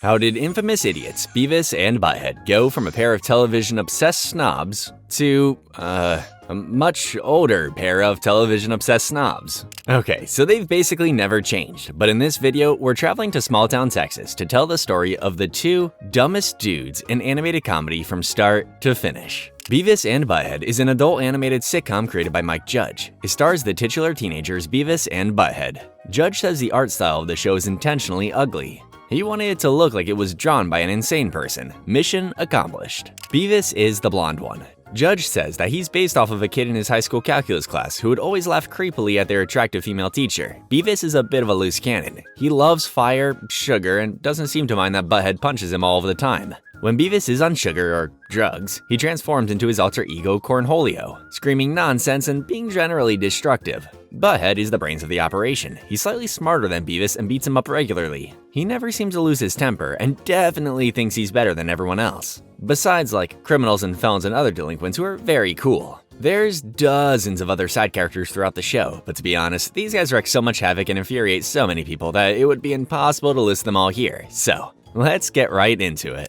How did infamous idiots Beavis and Butt-Head go from a pair of television-obsessed snobs to, a much older pair of television-obsessed snobs? Okay, so they've basically never changed, but in this video, we're traveling to small-town Texas to tell the story of the two dumbest dudes in animated comedy from start to finish. Beavis and Butt-Head is an adult animated sitcom created by Mike Judge. It stars the titular teenagers Beavis and Butt-Head. Judge says the art style of the show is intentionally ugly. He wanted it to look like it was drawn by an insane person. Mission accomplished. Beavis is the blonde one. Judge says that he's based off of a kid in his high school calculus class who would always laugh creepily at their attractive female teacher. Beavis is a bit of a loose cannon. He loves fire, sugar, and doesn't seem to mind that Butt-Head punches him all of the time. When Beavis is on sugar or drugs, he transforms into his alter ego Cornholio, screaming nonsense and being generally destructive. Butt-Head is the brains of the operation. He's slightly smarter than Beavis and beats him up regularly. He never seems to lose his temper and definitely thinks he's better than everyone else. Besides, like, criminals and felons and other delinquents who are very cool. There's dozens of other side characters throughout the show, but to be honest, these guys wreak so much havoc and infuriate so many people that it would be impossible to list them all here. So, let's get right into it.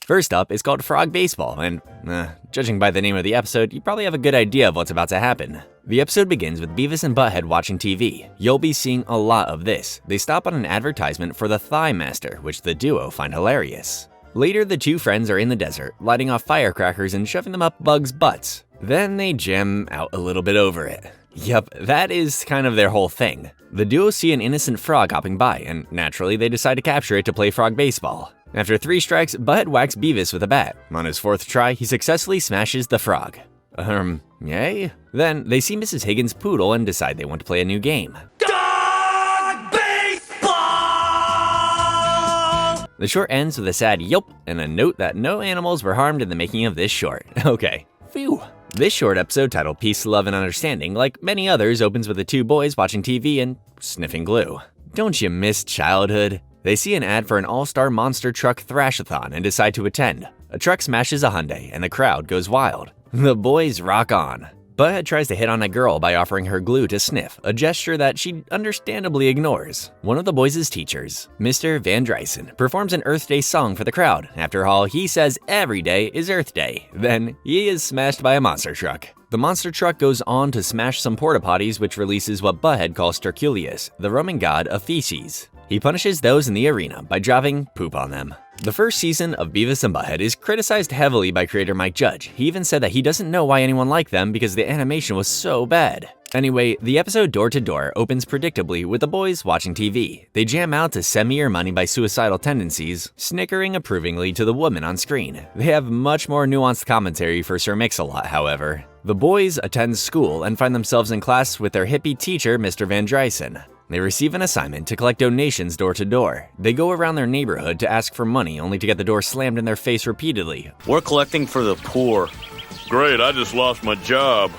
First up is called Frog Baseball, and judging by the name of the episode, you probably have a good idea of what's about to happen. The episode begins with Beavis and Butt-Head watching TV. You'll be seeing a lot of this. They stop on an advertisement for the Thigh Master, which the duo find hilarious. Later, the two friends are in the desert, lighting off firecrackers and shoving them up bugs' butts. Then they jam out a little bit over it. Yup, that is kind of their whole thing. The duo see an innocent frog hopping by, and naturally they decide to capture it to play frog baseball. After 3 strikes, Butt-Head whacks Beavis with a bat. On his 4th try, he successfully smashes the frog. Yay? Then they see Mrs. Higgins' poodle and decide they want to play a new game. Dog baseball! The short ends with a sad yelp and a note that no animals were harmed in the making of this short. Okay, phew. This short episode titled Peace, Love, and Understanding, like many others, opens with the two boys watching TV and sniffing glue. Don't you miss childhood? They see an ad for an all-star monster truck thrashathon and decide to attend. A truck smashes a Hyundai and the crowd goes wild. The boys rock on. Butt-Head tries to hit on a girl by offering her glue to sniff, a gesture that she understandably ignores. One of the boys' teachers, Mr. Van Dryson, performs an Earth Day song for the crowd. After all, he says every day is Earth Day. Then he is smashed by a monster truck. The monster truck goes on to smash some porta potties, which releases what Butt-Head calls Sterculius, the Roman god of feces. He punishes those in the arena by dropping poop on them. The first season of Beavis and Butt-Head is criticized heavily by creator Mike Judge. He even said that he doesn't know why anyone liked them because the animation was so bad. Anyway, the episode Door to Door opens predictably with the boys watching TV. They jam out to Send Me Your Money by Suicidal Tendencies, snickering approvingly to the woman on screen. They have much more nuanced commentary for Sir Mix-a-Lot, however. The boys attend school and find themselves in class with their hippie teacher, Mr. Van Dryson. They receive an assignment to collect donations door to door. They go around their neighborhood to ask for money, only to get the door slammed in their face repeatedly. We're collecting for the poor. Great, I just lost my job.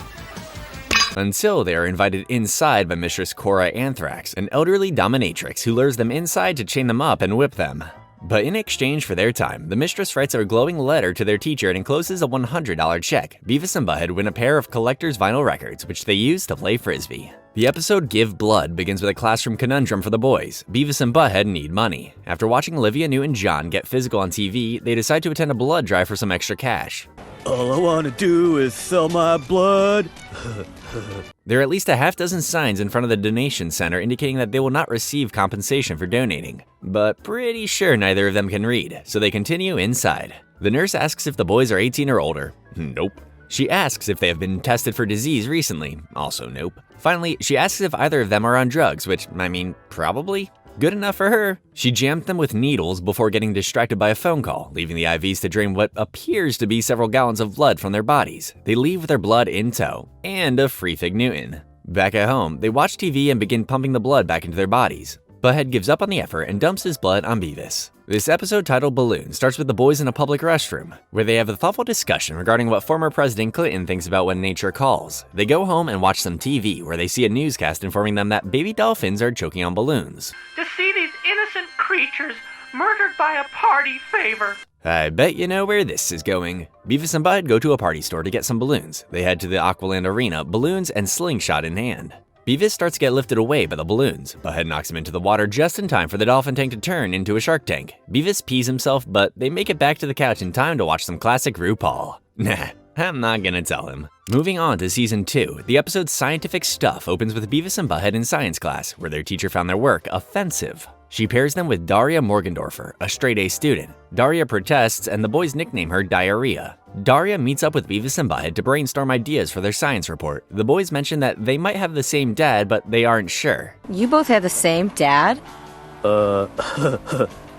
Until they are invited inside by Mistress Cora Anthrax, an elderly dominatrix who lures them inside to chain them up and whip them. But in exchange for their time, the mistress writes a glowing letter to their teacher and encloses a $100 check. Beavis and Butt-Head win a pair of collector's vinyl records, which they use to play frisbee. The episode Give Blood begins with a classroom conundrum for the boys. Beavis and Butt-Head need money. After watching Olivia Newton-John get physical on TV, they decide to attend a blood drive for some extra cash. All I want to do is sell my blood. There are at least a half dozen signs in front of the donation center indicating that they will not receive compensation for donating. But pretty sure neither of them can read, so they continue inside. The nurse asks if the boys are 18 or older. Nope. She asks if they have been tested for disease recently. Also nope. Finally, she asks if either of them are on drugs, which, I mean, probably. Good enough for her. She jammed them with needles before getting distracted by a phone call, leaving the IVs to drain what appears to be several gallons of blood from their bodies. They leave with their blood in tow, and a free Fig Newton. Back at home, they watch TV and begin pumping the blood back into their bodies. Butt-Head gives up on the effort and dumps his blood on Beavis. This episode titled Balloon starts with the boys in a public restroom, where they have a thoughtful discussion regarding what former President Clinton thinks about when nature calls. They go home and watch some TV, where they see a newscast informing them that baby dolphins are choking on balloons. To see these innocent creatures murdered by a party favor. I bet you know where this is going. Beavis and Butt-Head go to a party store to get some balloons. They head to the Aqualand Arena, balloons and slingshot in hand. Beavis starts to get lifted away by the balloons. Butt-Head knocks him into the water just in time for the dolphin tank to turn into a shark tank. Beavis pees himself, but they make it back to the couch in time to watch some classic RuPaul. Nah, I'm not gonna tell him. Moving on to season 2, the episode Scientific Stuff opens with Beavis and Butt-Head in science class, where their teacher found their work offensive. She pairs them with Daria Morgendorfer, a straight-A student. Daria protests, and the boys nickname her Diarrhea. Daria meets up with Beavis and Butt-Head to brainstorm ideas for their science report. The boys mention that they might have the same dad, but they aren't sure. You both have the same dad? We're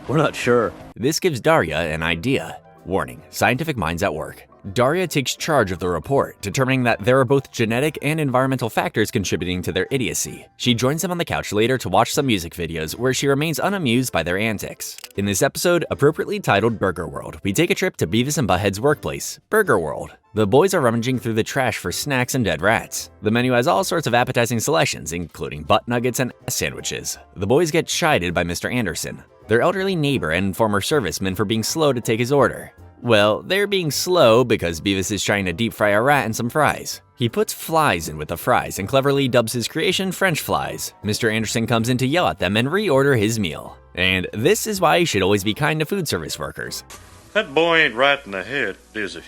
not sure. This gives Daria an idea. Warning, scientific minds at work. Daria takes charge of the report, determining that there are both genetic and environmental factors contributing to their idiocy. She joins them on the couch later to watch some music videos where she remains unamused by their antics. In this episode, appropriately titled Burger World, we take a trip to Beavis and Butt-Head's workplace, Burger World. The boys are rummaging through the trash for snacks and dead rats. The menu has all sorts of appetizing selections, including butt nuggets and ass sandwiches. The boys get chided by Mr. Anderson, their elderly neighbor and former serviceman, for being slow to take his order. Well, they're being slow because Beavis is trying to deep fry a rat and some fries. He puts flies in with the fries and cleverly dubs his creation French flies. Mr. Anderson comes in to yell at them and reorder his meal. And this is why you should always be kind to food service workers. That boy ain't right in the head, is he?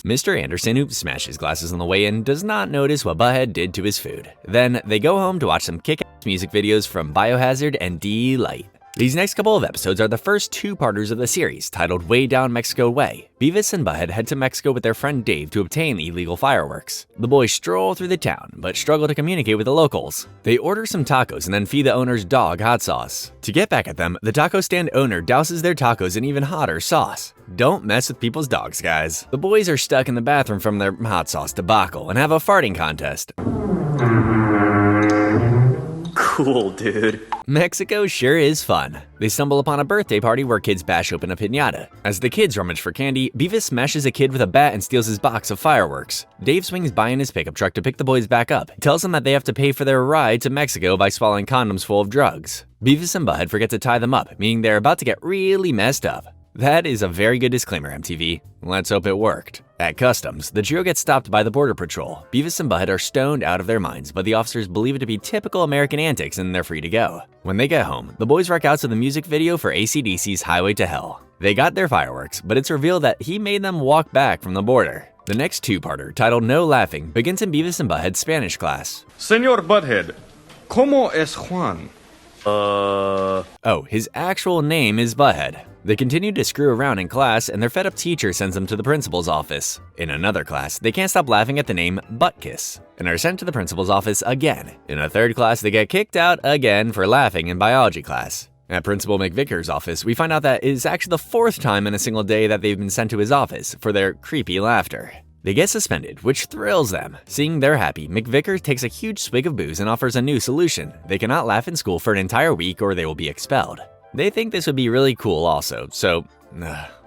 Mr. Anderson, who smashes glasses on the way in, does not notice what Butt-Head did to his food. Then they go home to watch some kick-ass music videos from Biohazard and Delight. These next couple of episodes are the first two-parters of the series, titled Way Down Mexico Way. Beavis and Butt-Head head to Mexico with their friend Dave to obtain illegal fireworks. The boys stroll through the town, but struggle to communicate with the locals. They order some tacos and then feed the owner's dog hot sauce. To get back at them, the taco stand owner douses their tacos in even hotter sauce. Don't mess with people's dogs, guys. The boys are stuck in the bathroom from their hot sauce debacle and have a farting contest. Cool, dude. Mexico sure is fun. They stumble upon a birthday party where kids bash open a piñata. As the kids rummage for candy, Beavis smashes a kid with a bat and steals his box of fireworks. Dave swings by in his pickup truck to pick the boys back up. He tells them that they have to pay for their ride to Mexico by swallowing condoms full of drugs. Beavis and Butt-Head forget to tie them up, meaning they're about to get really messed up. That is a very good disclaimer, MTV. Let's hope it worked. At customs, the trio gets stopped by the Border Patrol. Beavis and Butt-Head are stoned out of their minds, but the officers believe it to be typical American antics and they're free to go. When they get home, the boys rock out to the music video for AC/DC's Highway to Hell. They got their fireworks, but it's revealed that he made them walk back from the border. The next two-parter, titled No Laughing, begins in Beavis and Butt-Head's Spanish class. Señor Butthead, ¿cómo es Juan? Oh, his actual name is Butt-Head. They continue to screw around in class, and their fed-up teacher sends them to the principal's office. In another class, they can't stop laughing at the name Butt-Kiss, and are sent to the principal's office again. In a third class, they get kicked out again for laughing in biology class. At Principal McVicker's office, we find out that it is actually the fourth time in a single day that they've been sent to his office for their creepy laughter. They get suspended, which thrills them. Seeing they're happy, McVicker takes a huge swig of booze and offers a new solution. They cannot laugh in school for an entire week or they will be expelled. They think this would be really cool also, so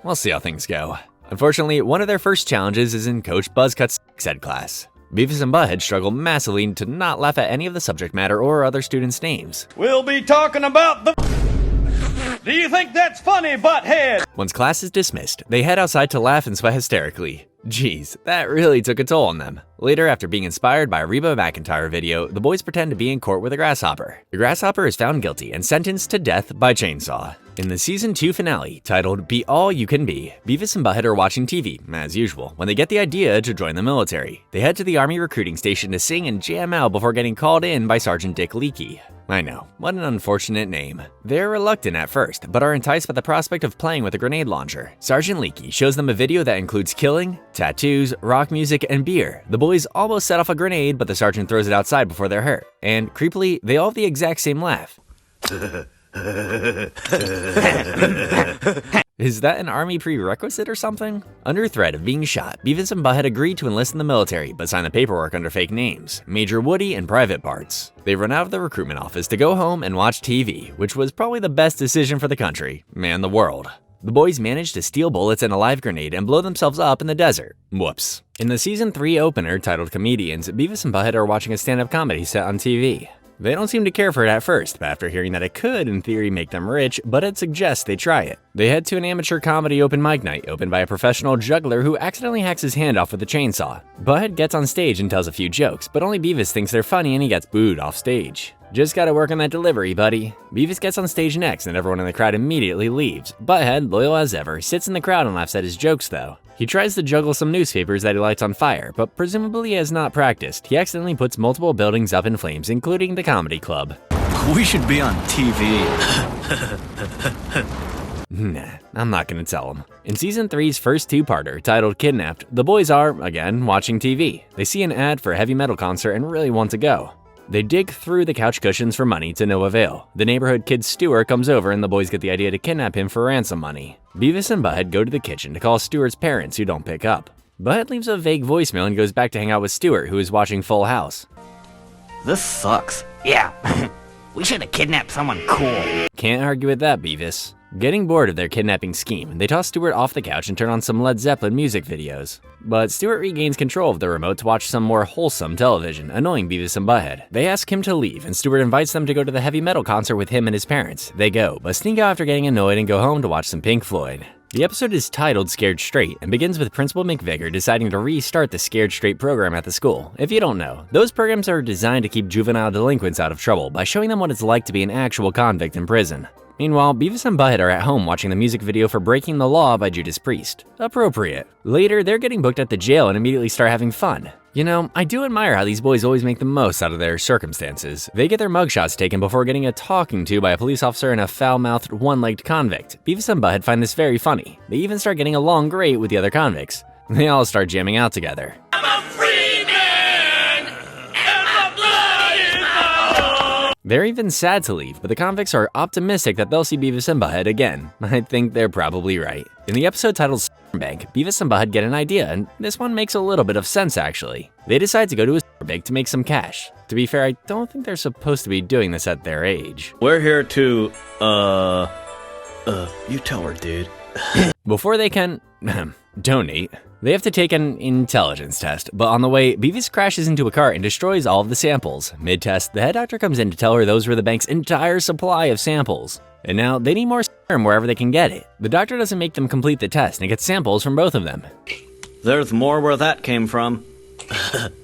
we'll see how things go. Unfortunately, one of their first challenges is in Coach Buzzcut's sex ed class. Beavis and Butt-Head struggle massively to not laugh at any of the subject matter or other students' names. We'll be talking about the... Do you think that's funny, Butt-Head? Once class is dismissed, they head outside to laugh and sweat hysterically. Jeez, that really took a toll on them. Later, after being inspired by a Reba McEntire video, the boys pretend to be in court with a grasshopper. The grasshopper is found guilty and sentenced to death by chainsaw. In the season 2 finale, titled Be All You Can Be, Beavis and Butt-Head are watching TV, as usual, when they get the idea to join the military. They head to the army recruiting station to sing and jam out before getting called in by Sergeant Dick Leakey. I know, what an unfortunate name. They're reluctant at first, but are enticed by the prospect of playing with a grenade launcher. Sergeant Leakey shows them a video that includes killing, tattoos, rock music, and beer. The boys almost set off a grenade, but the sergeant throws it outside before they're hurt. And creepily, they all have the exact same laugh. Is that an army prerequisite or something? Under threat of being shot, Beavis and Butt-Head agree to enlist in the military, but sign the paperwork under fake names, Major Woody and Private Parts. They run out of the recruitment office to go home and watch TV, which was probably the best decision for the country, and the world. The boys manage to steal bullets and a live grenade and blow themselves up in the desert. Whoops. In the season 3 opener titled Comedians, Beavis and Butt-Head are watching a stand-up comedy set on TV. They don't seem to care for it at first, but after hearing that it could, in theory, make them rich, Butt-Head suggests they try it. They head to an amateur comedy open mic night opened by a professional juggler who accidentally hacks his hand off with a chainsaw. Butt-Head gets on stage and tells a few jokes, but only Beavis thinks they're funny and he gets booed off stage. Just gotta work on that delivery, buddy. Beavis gets on stage next and everyone in the crowd immediately leaves. Butt-Head, loyal as ever, sits in the crowd and laughs at his jokes though. He tries to juggle some newspapers that he lights on fire, but presumably has not practiced. He accidentally puts multiple buildings up in flames, including the comedy club. We should be on TV. Nah, I'm not gonna tell him. In Season 3's first two-parter, titled Kidnapped, the boys are, again, watching TV. They see an ad for a heavy metal concert and really want to go. They dig through the couch cushions for money to no avail. The neighborhood kid Stuart comes over and the boys get the idea to kidnap him for ransom money. Beavis and Butt-Head go to the kitchen to call Stuart's parents who don't pick up. Butt-Head leaves a vague voicemail and goes back to hang out with Stuart, who is watching Full House. This sucks. Yeah, we should have kidnapped someone cool. Can't argue with that, Beavis. Getting bored of their kidnapping scheme, they toss Stuart off the couch and turn on some Led Zeppelin music videos. But Stuart regains control of the remote to watch some more wholesome television, annoying Beavis and Butt-Head. They ask him to leave, and Stuart invites them to go to the heavy metal concert with him and his parents. They go, but sneak out after getting annoyed and go home to watch some Pink Floyd. The episode is titled Scared Straight and begins with Principal McVicker deciding to restart the Scared Straight program at the school. If you don't know, those programs are designed to keep juvenile delinquents out of trouble by showing them what it's like to be an actual convict in prison. Meanwhile, Beavis and Butt-Head are at home watching the music video for Breaking the Law by Judas Priest. Appropriate. Later, they're getting booked at the jail and immediately start having fun. You know, I do admire how these boys always make the most out of their circumstances. They get their mugshots taken before getting a talking to by a police officer and a foul-mouthed, one-legged convict. Beavis and Butt-Head find this very funny. They even start getting along great with the other convicts. They all start jamming out together. They're even sad to leave, but the convicts are optimistic that they'll see Beavis and Butt-Head again. I think they're probably right. In the episode titled Bank, Beavis and Butt-Head get an idea, and this one makes a little bit of sense actually. They decide to go to a bank to make some cash. To be fair, I don't think they're supposed to be doing this at their age. We're here to, you tell her, dude. Before they can, donate, they have to take an intelligence test, but on the way, Beavis crashes into a car and destroys all of the samples. Mid-test, the head doctor comes in to tell her those were the bank's entire supply of samples. And now, they need more sperm wherever they can get it. The doctor doesn't make them complete the test and gets samples from both of them. There's more where that came from.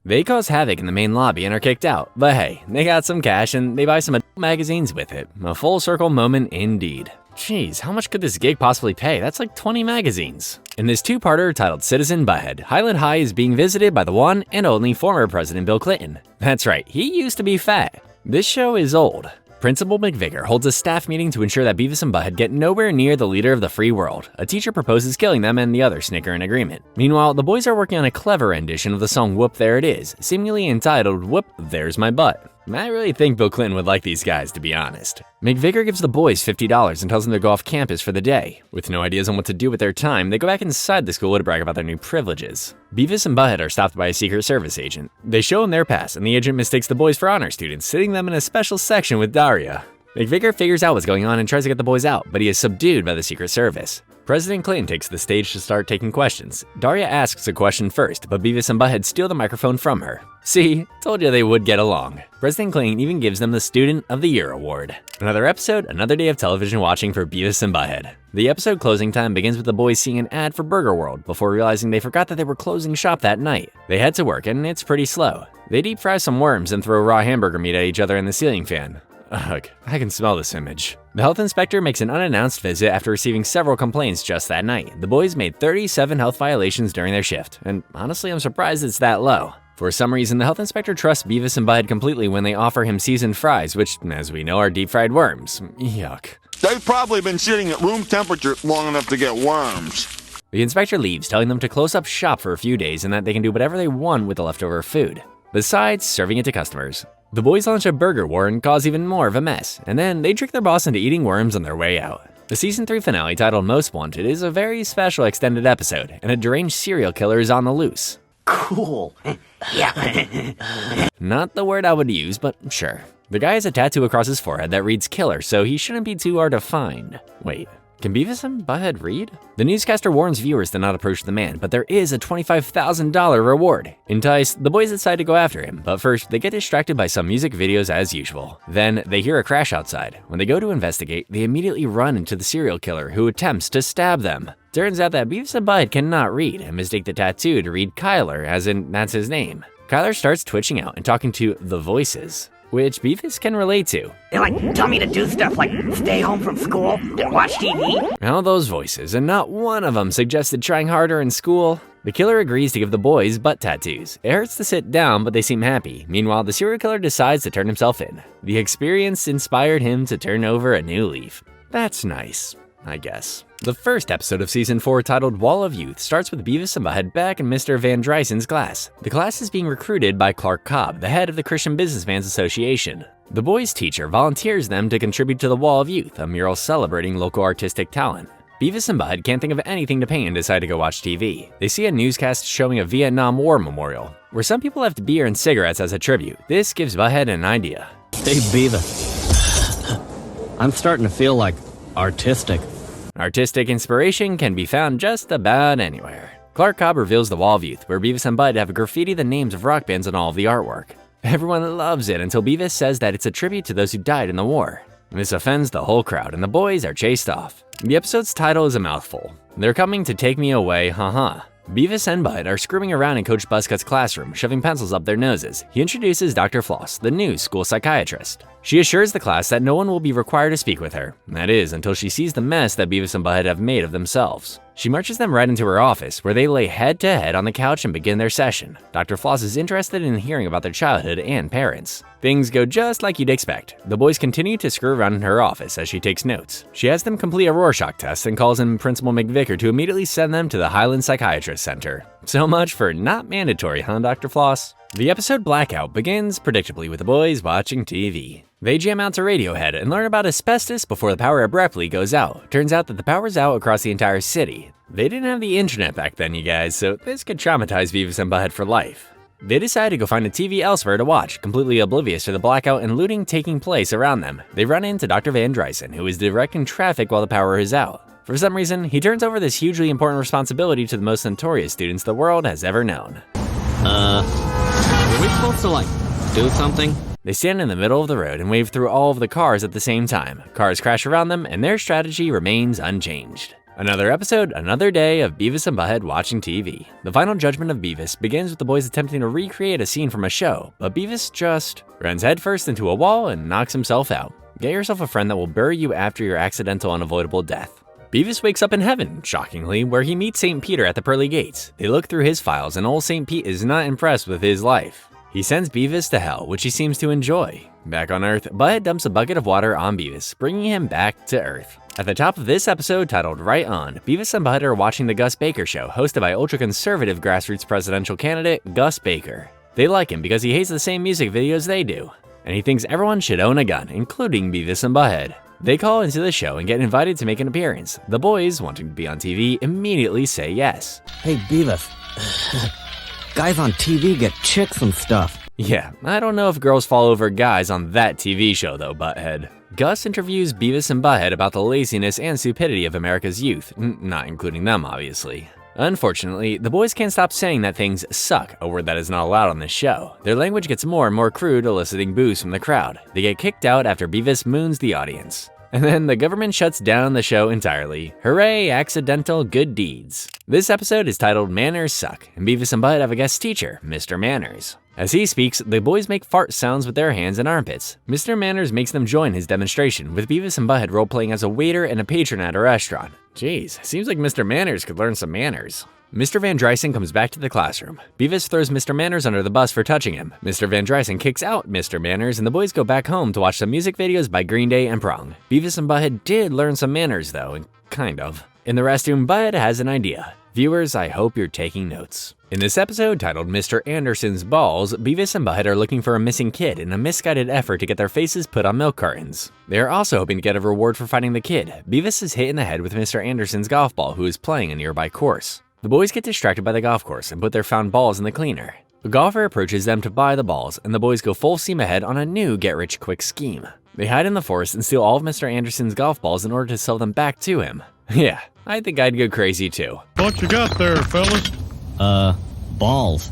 They cause havoc in the main lobby and are kicked out, but hey, they got some cash and they buy some adult magazines with it. A full circle moment indeed. Jeez, how much could this gig possibly pay? That's like 20 magazines. In this two-parter titled Citizen Butt-Head, Highland High is being visited by the one and only former President Bill Clinton. That's right, he used to be fat. This show is old. Principal McVicker holds a staff meeting to ensure that Beavis and Butt-Head get nowhere near the leader of the free world. A teacher proposes killing them and the others snicker in agreement. Meanwhile, the boys are working on a clever rendition of the song Whoop There It Is, seemingly entitled Whoop There's My Butt. I really think Bill Clinton would like these guys, to be honest. McVicker gives the boys $50 and tells them to go off campus for the day. With no ideas on what to do with their time, they go back inside the school to brag about their new privileges. Beavis and Butt-Head are stopped by a Secret Service agent. They show him their pass, and the agent mistakes the boys for honor students, sitting them in a special section with Daria. McVicker figures out what's going on and tries to get the boys out, but he is subdued by the Secret Service. President Clinton takes the stage to start taking questions. Daria asks a question first, but Beavis and Butt-Head steal the microphone from her. See, told you they would get along. President Clinton even gives them the Student of the Year award. Another episode, another day of television watching for Beavis and Butt-Head. The episode closing time begins with the boys seeing an ad for Burger World before realizing they forgot that they were closing shop that night. They head to work and it's pretty slow. They deep fry some worms and throw raw hamburger meat at each other in the ceiling fan. Ugh, I can smell this image. The health inspector makes an unannounced visit after receiving several complaints just that night. The boys made 37 health violations during their shift, and honestly I'm surprised it's that low. For some reason, the health inspector trusts Beavis and Butt-Head completely when they offer him seasoned fries, which, as we know, are deep-fried worms. Yuck. They've probably been sitting at room temperature long enough to get worms. The inspector leaves, telling them to close up shop for a few days and that they can do whatever they want with the leftover food, besides serving it to customers. The boys launch a burger war and cause even more of a mess, and then they trick their boss into eating worms on their way out. The season 3 finale, titled Most Wanted, is a very special extended episode, and a deranged serial killer is on the loose. Cool. Yeah. Not the word I would use, but sure. The guy has a tattoo across his forehead that reads killer, so he shouldn't be too hard to find. Wait, Can Beavis and Butt-Head read? The newscaster warns viewers to not approach the man, but there is a $25,000 reward. Enticed, the boys decide to go after him, but first they get distracted by some music videos as usual. Then they hear a crash outside. When they go to investigate, they immediately run into the serial killer who attempts to stab them. Turns out that Beavis and Butt-Head cannot read and mistake the tattoo to read Kyler, as in that's his name. Kyler starts twitching out and talking to the voices, which Beavis can relate to. They like tell me to do stuff like stay home from school and watch TV. All those voices, and not one of them suggested trying harder in school. The killer agrees to give the boys butt tattoos. It hurts to sit down, but they seem happy. Meanwhile, the serial killer decides to turn himself in. The experience inspired him to turn over a new leaf. That's nice, I guess. The first episode of Season 4, titled Wall of Youth, starts with Beavis and Butt-Head back in Mr. Van Drysen's class. The class is being recruited by Clark Cobb, the head of the Christian Businessman's Association. The boys' teacher volunteers them to contribute to the Wall of Youth, a mural celebrating local artistic talent. Beavis and Butt-Head can't think of anything to paint and decide to go watch TV. They see a newscast showing a Vietnam War memorial, where some people left beer and cigarettes as a tribute. This gives Butt-Head an idea. Hey, Beavis. I'm starting to feel like artistic. Artistic inspiration can be found just about anywhere. Clark Cobb reveals the Wall of Youth, where Beavis and Butt-Head have graffiti the names of rock bands on all of the artwork. Everyone loves it until Beavis says that it's a tribute to those who died in the war. This offends the whole crowd, and the boys are chased off. The episode's title is a mouthful. They're coming to take me away, haha. Beavis and Butt are screaming around in Coach Buzzcut's classroom, shoving pencils up their noses. He introduces Dr. Floss, the new school psychiatrist. She assures the class that no one will be required to speak with her. That is, until she sees the mess that Beavis and Butt-Head have made of themselves. She marches them right into her office, where they lay head to head on the couch and begin their session. Dr. Floss is interested in hearing about their childhood and parents. Things go just like you'd expect. The boys continue to screw around in her office as she takes notes. She has them complete a Rorschach test and calls in Principal McVicker to immediately send them to the Highland Psychiatrist Center. So much for not mandatory, huh, Dr. Floss? The episode Blackout begins predictably with the boys watching TV. They jam out to Radiohead and learn about asbestos before the power abruptly goes out. Turns out that the power's out across the entire city. They didn't have the internet back then, you guys, so this could traumatize Beavis and Butt-Head for life. They decide to go find a TV elsewhere to watch, completely oblivious to the blackout and looting taking place around them. They run into Dr. Van Drysen, who is directing traffic while the power is out. For some reason, he turns over this hugely important responsibility to the most notorious students the world has ever known. Are we supposed to, do something? They stand in the middle of the road and wave through all of the cars at the same time. Cars crash around them, and their strategy remains unchanged. Another episode, another day of Beavis and Butt-Head watching TV. The final judgment of Beavis begins with the boys attempting to recreate a scene from a show, but Beavis just runs headfirst into a wall and knocks himself out. Get yourself a friend that will bury you after your accidental unavoidable death. Beavis wakes up in heaven, shockingly, where he meets St. Peter at the pearly gates. They look through his files, and old St. Pete is not impressed with his life. He sends Beavis to hell, which he seems to enjoy. Back on Earth, Butt-Head dumps a bucket of water on Beavis, bringing him back to Earth. At the top of this episode, titled Right On, Beavis and Butt-Head are watching The Gus Baker Show, hosted by ultra-conservative grassroots presidential candidate Gus Baker. They like him because he hates the same music videos they do, and he thinks everyone should own a gun, including Beavis and Butt-Head. They call into the show and get invited to make an appearance. The boys, wanting to be on TV, immediately say yes. Hey, Beavis. Guys on TV get chicks and stuff. Yeah, I don't know if girls fall over guys on that TV show though, Butt-Head. Gus interviews Beavis and Butt-Head about the laziness and stupidity of America's youth, not including them, obviously. Unfortunately, the boys can't stop saying that things suck, a word that is not allowed on this show. Their language gets more and more crude, eliciting boos from the crowd. They get kicked out after Beavis moons the audience. And then the government shuts down the show entirely. Hooray, accidental good deeds. This episode is titled Manners Suck, and Beavis and Butt-Head have a guest teacher, Mr. Manners. As he speaks, the boys make fart sounds with their hands and armpits. Mr. Manners makes them join his demonstration, with Beavis and Butt-Head role-playing as a waiter and a patron at a restaurant. Jeez, seems like Mr. Manners could learn some manners. Mr. Van Drysen comes back to the classroom. Beavis throws Mr. Manners under the bus for touching him. Mr. Van Drysen kicks out Mr. Manners, and the boys go back home to watch some music videos by Green Day and Prong. Beavis and Butt-Head did learn some manners though, kind of. In the restroom, Butt-Head has an idea. Viewers, I hope you're taking notes. In this episode titled Mr. Anderson's Balls, Beavis and Butt-Head are looking for a missing kid in a misguided effort to get their faces put on milk cartons. They are also hoping to get a reward for finding the kid. Beavis is hit in the head with Mr. Anderson's golf ball, who is playing a nearby course. The boys get distracted by the golf course and put their found balls in the cleaner. The golfer approaches them to buy the balls, and the boys go full steam ahead on a new get-rich-quick scheme. They hide in the forest and steal all of Mr. Anderson's golf balls in order to sell them back to him. Yeah, I think I'd go crazy too. What you got there, fellas? Balls.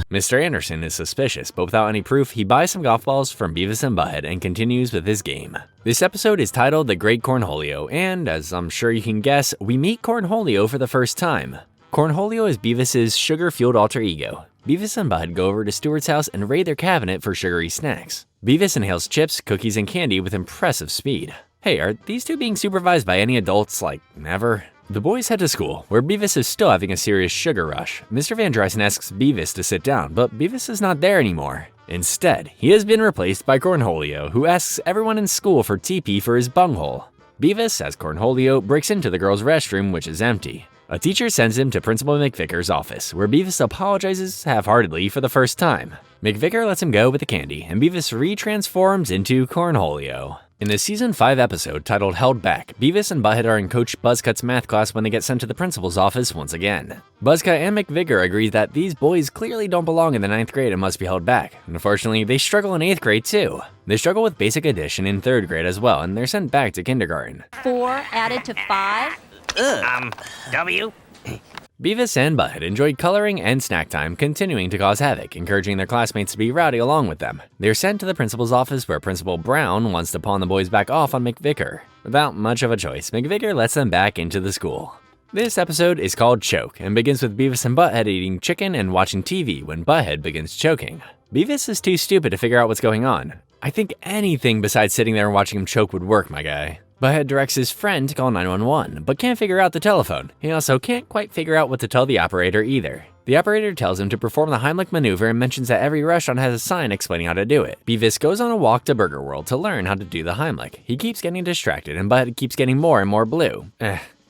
Mr. Anderson is suspicious, but without any proof, he buys some golf balls from Beavis and Butt-Head and continues with his game. This episode is titled The Great Cornholio, and as I'm sure you can guess, we meet Cornholio for the first time. Cornholio is Beavis' sugar-fueled alter ego. Beavis and Butt-Head go over to Stuart's house and raid their cabinet for sugary snacks. Beavis inhales chips, cookies, and candy with impressive speed. Hey, are these two being supervised by any adults, like, never? The boys head to school, where Beavis is still having a serious sugar rush. Mr. Van Drysen asks Beavis to sit down, but Beavis is not there anymore. Instead, he has been replaced by Cornholio, who asks everyone in school for TP for his bunghole. Beavis, as Cornholio, breaks into the girls' restroom, which is empty. A teacher sends him to Principal McVicker's office, where Beavis apologizes half-heartedly for the first time. McVicker lets him go with the candy, and Beavis retransforms into Cornholio. In the Season 5 episode titled Held Back, Beavis and Butt-Head are in Coach Buzzcut's math class when they get sent to the principal's office once again. Buzzcut and McVicker agree that these boys clearly don't belong in the 9th grade and must be held back. Unfortunately, they struggle in 8th grade too. They struggle with basic addition in 3rd grade as well, and they're sent back to kindergarten. 4 added to 5? W? Beavis and Butt-Head enjoyed coloring and snack time, continuing to cause havoc, encouraging their classmates to be rowdy along with them. They're sent to the principal's office where Principal Brown wants to pawn the boys back off on McVicker. Without much of a choice, McVicker lets them back into the school. This episode is called Choke and begins with Beavis and Butt-Head eating chicken and watching TV when Butt-Head begins choking. Beavis is too stupid to figure out what's going on. I think anything besides sitting there and watching him choke would work, my guy. Butt-Head directs his friend to call 911, but can't figure out the telephone. He also can't quite figure out what to tell the operator either. The operator tells him to perform the Heimlich maneuver and mentions that every restaurant has a sign explaining how to do it. Beavis goes on a walk to Burger World to learn how to do the Heimlich. He keeps getting distracted and Butt-Head keeps getting more and more blue.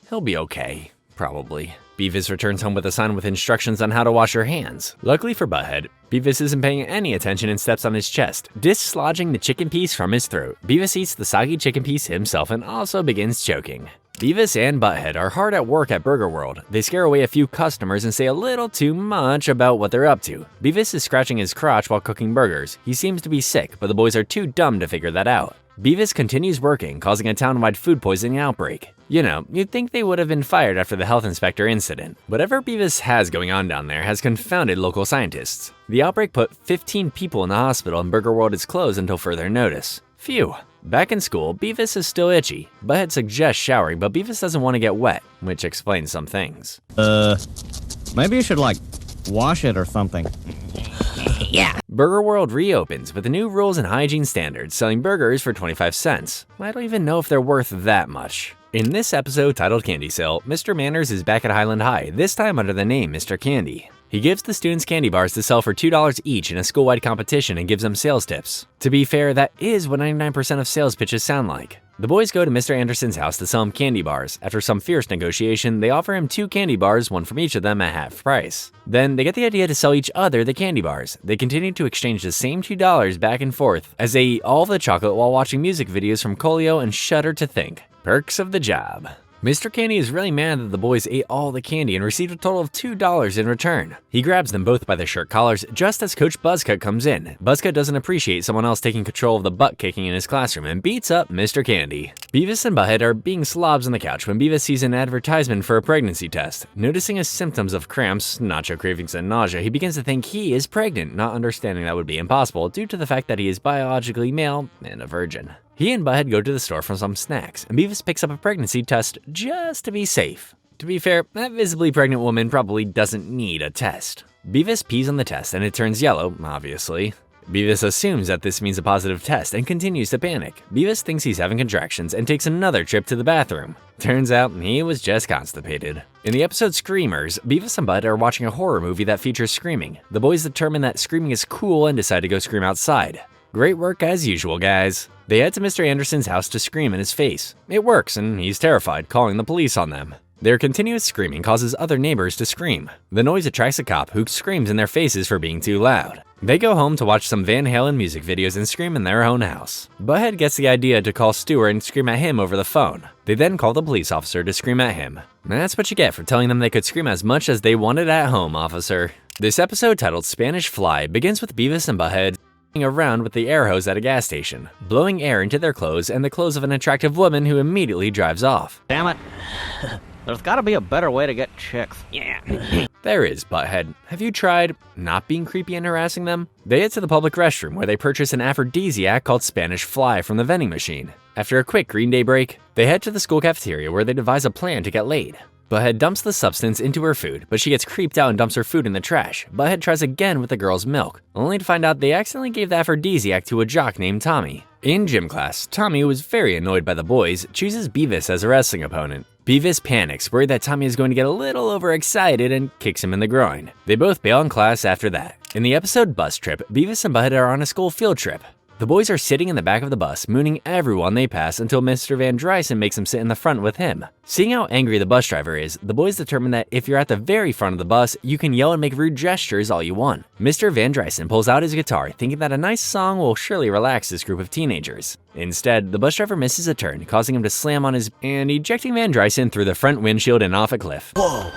He'll be okay. Probably. Beavis returns home with a sign with instructions on how to wash your hands. Luckily for Butt-Head, Beavis isn't paying any attention and steps on his chest, dislodging the chicken piece from his throat. Beavis eats the soggy chicken piece himself and also begins choking. Beavis and Butt-Head are hard at work at Burger World. They scare away a few customers and say a little too much about what they're up to. Beavis is scratching his crotch while cooking burgers. He seems to be sick, but the boys are too dumb to figure that out. Beavis continues working, causing a town-wide food poisoning outbreak. You know, you'd think they would have been fired after the health inspector incident. Whatever Beavis has going on down there has confounded local scientists. The outbreak put 15 people in the hospital and Burger World is closed until further notice. Phew. Back in school, Beavis is still itchy. Butt-Head suggests showering, but Beavis doesn't want to get wet, which explains some things. Maybe you should, wash it or something. Yeah. Burger World reopens with the new rules and hygiene standards, selling burgers for 25 cents. I don't even know if they're worth that much. In this episode titled Candy Sale, Mr. Manners is back at Highland High, this time under the name Mr. Candy. He gives the students candy bars to sell for $2 each in a school-wide competition and gives them sales tips. To be fair, that is what 99% of sales pitches sound like. The boys go to Mr. Anderson's house to sell him candy bars. After some fierce negotiation, they offer him 2 candy bars, one from each of them at half price. Then they get the idea to sell each other the candy bars. They continue to exchange the same $2 back and forth as they eat all the chocolate while watching music videos from Coolio and shudder to think. Perks of the job. Mr. Candy is really mad that the boys ate all the candy and received a total of $2 in return. He grabs them both by their shirt collars just as Coach Buzzcut comes in. Buzzcut doesn't appreciate someone else taking control of the butt kicking in his classroom and beats up Mr. Candy. Beavis and Butt-Head are being slobs on the couch when Beavis sees an advertisement for a pregnancy test. Noticing his symptoms of cramps, nacho cravings, and nausea, he begins to think he is pregnant, not understanding that would be impossible due to the fact that he is biologically male and a virgin. He and Butt-Head go to the store for some snacks, and Beavis picks up a pregnancy test just to be safe. To be fair, that visibly pregnant woman probably doesn't need a test. Beavis pees on the test and it turns yellow, obviously. Beavis assumes that this means a positive test and continues to panic. Beavis thinks he's having contractions and takes another trip to the bathroom. Turns out he was just constipated. In the episode Screamers, Beavis and Butt are watching a horror movie that features screaming. The boys determine that screaming is cool and decide to go scream outside. Great work as usual, guys. They head to Mr. Anderson's house to scream in his face. It works, and he's terrified, calling the police on them. Their continuous screaming causes other neighbors to scream. The noise attracts a cop who screams in their faces for being too loud. They go home to watch some Van Halen music videos and scream in their own house. Butt-Head gets the idea to call Stuart and scream at him over the phone. They then call the police officer to scream at him. That's what you get for telling them they could scream as much as they wanted at home, officer. This episode titled Spanish Fly begins with Beavis and Butt-Head around with the air hose at a gas station, blowing air into their clothes and the clothes of an attractive woman who immediately drives off. Damn it. There's gotta be a better way to get chicks. Yeah. There is, Butthead. Have you tried not being creepy and harassing them? They head to the public restroom where they purchase an aphrodisiac called Spanish Fly from the vending machine. After a quick Green Day break, they head to the school cafeteria where they devise a plan to get laid. Butthead dumps the substance into her food, but she gets creeped out and dumps her food in the trash. Butthead tries again with the girl's milk, only to find out they accidentally gave the aphrodisiac to a jock named Tommy. In gym class, Tommy, who was very annoyed by the boys, chooses Beavis as a wrestling opponent. Beavis panics, worried that Tommy is going to get a little overexcited and kicks him in the groin. They both bail on class after that. In the episode Bus Trip, Beavis and Butthead are on a school field trip. The boys are sitting in the back of the bus, mooning everyone they pass until Mr. Van Drysen makes them sit in the front with him. Seeing how angry the bus driver is, the boys determine that if you're at the very front of the bus, you can yell and make rude gestures all you want. Mr. Van Drysen pulls out his guitar, thinking that a nice song will surely relax this group of teenagers. Instead, the bus driver misses a turn, causing him to slam on his and ejecting Van Drysen through the front windshield and off a cliff. Whoa.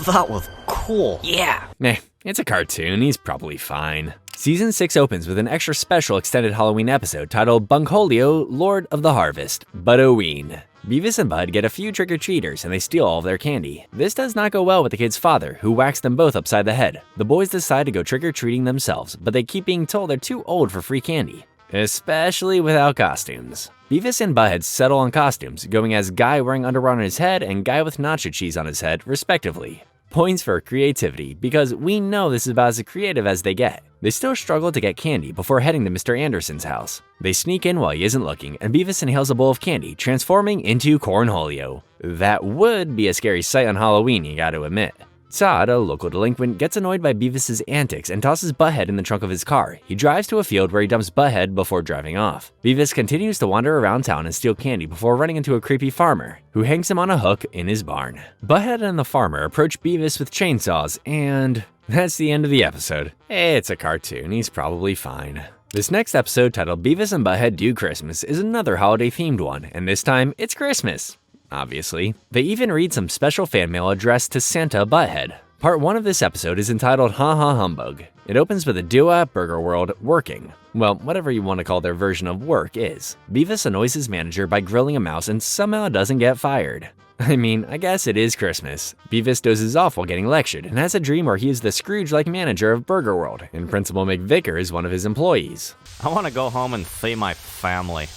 That was cool. Yeah. Meh, it's a cartoon, he's probably fine. Season 6 opens with an extra special extended Halloween episode titled Bunkholio, Lord of the Harvest, But-O-Ween. Beavis and Bud get a few trick-or-treaters and they steal all of their candy. This does not go well with the kid's father, who whacks them both upside the head. The boys decide to go trick-or-treating themselves, but they keep being told they're too old for free candy, especially without costumes. Beavis and Butthead settle on costumes, going as guy wearing underwear on his head and guy with nacho cheese on his head, respectively. Points for creativity, because we know this is about as creative as they get. They still struggle to get candy before heading to Mr. Anderson's house. They sneak in while he isn't looking, and Beavis inhales a bowl of candy, transforming into cornholio. That would be a scary sight on Halloween, you gotta admit. Todd, a local delinquent, gets annoyed by Beavis' antics and tosses Butthead in the trunk of his car. He drives to a field where he dumps Butthead before driving off. Beavis continues to wander around town and steal candy before running into a creepy farmer, who hangs him on a hook in his barn. Butthead and the farmer approach Beavis with chainsaws, and that's the end of the episode. It's a cartoon, he's probably fine. This next episode, titled Beavis and Butthead Do Christmas, is another holiday-themed one, and this time, it's Christmas. Obviously. They even read some special fan mail addressed to Santa Butthead. Part 1 of this episode is entitled Ha Ha Humbug. It opens with a duo at Burger World working. Well, whatever you want to call their version of work is. Beavis annoys his manager by grilling a mouse and somehow doesn't get fired. I mean, I guess it is Christmas. Beavis dozes off while getting lectured and has a dream where he is the Scrooge-like manager of Burger World, and Principal McVicker is one of his employees. I want to go home and see my family.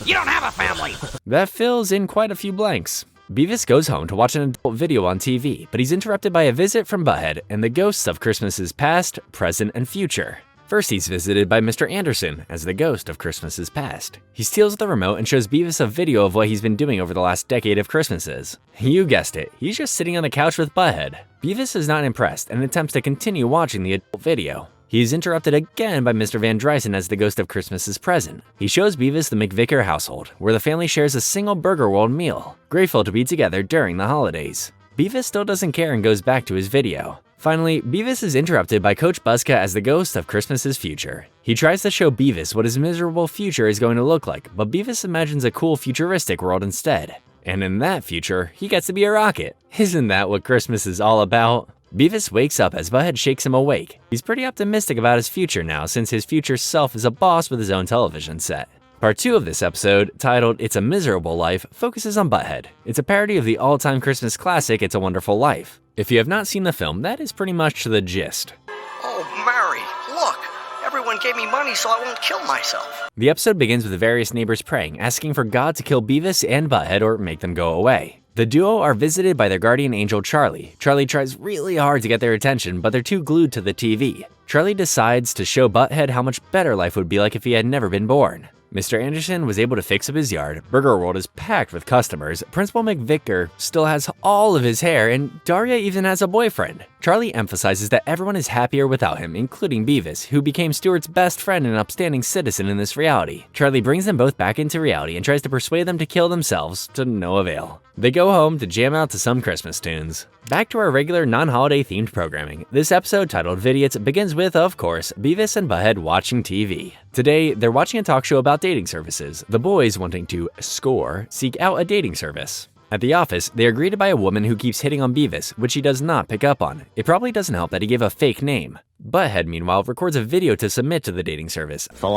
You don't have a family. That fills in quite a few blanks. Beavis goes home to watch an adult video on TV, but he's interrupted by a visit from Butthead and the ghosts of Christmases past, present, and future. First, he's visited by Mr. Anderson as the ghost of Christmases past. He steals the remote and shows Beavis a video of what he's been doing over the last decade of Christmases. You guessed it, he's just sitting on the couch with Butthead. Beavis is not impressed and attempts to continue watching the adult video. He's interrupted again by Mr. Van Drysen as the ghost of Christmases present. He shows Beavis the McVicker household, where the family shares a single Burger World meal, grateful to be together during the holidays. Beavis still doesn't care and goes back to his video. Finally, Beavis is interrupted by Coach Buzzka as the ghost of Christmas's future. He tries to show Beavis what his miserable future is going to look like, but Beavis imagines a cool futuristic world instead. And in that future, he gets to be a rocket. Isn't that what Christmas is all about? Beavis wakes up as Butthead shakes him awake. He's pretty optimistic about his future now, since his future self is a boss with his own television set. Part 2 of this episode, titled It's a Miserable Life, focuses on Butthead. It's a parody of the all-time Christmas classic It's a Wonderful Life. If you have not seen the film, that is pretty much the gist. Oh, Mary, look! Everyone gave me money so I won't kill myself. The episode begins with various neighbors praying, asking for God to kill Beavis and Butthead or make them go away. The duo are visited by their guardian angel Charlie. Charlie tries really hard to get their attention, but they're too glued to the TV. Charlie decides to show Butthead how much better life would be like if he had never been born. Mr. Anderson was able to fix up his yard, Burger World is packed with customers, Principal McVicker still has all of his hair, and Daria even has a boyfriend. Charlie emphasizes that everyone is happier without him, including Beavis, who became Stuart's best friend and upstanding citizen in this reality. Charlie brings them both back into reality and tries to persuade them to kill themselves, to no avail. They go home to jam out to some Christmas tunes. Back to our regular non-holiday themed programming. This episode, titled Vidiots, begins with, of course, Beavis and Butthead watching TV. Today, they're watching a talk show about dating services, the boys wanting to seek out a dating service. At the office, they are greeted by a woman who keeps hitting on Beavis, which he does not pick up on. It probably doesn't help that he gave a fake name. Butt-Head, meanwhile, records a video to submit to the dating service. So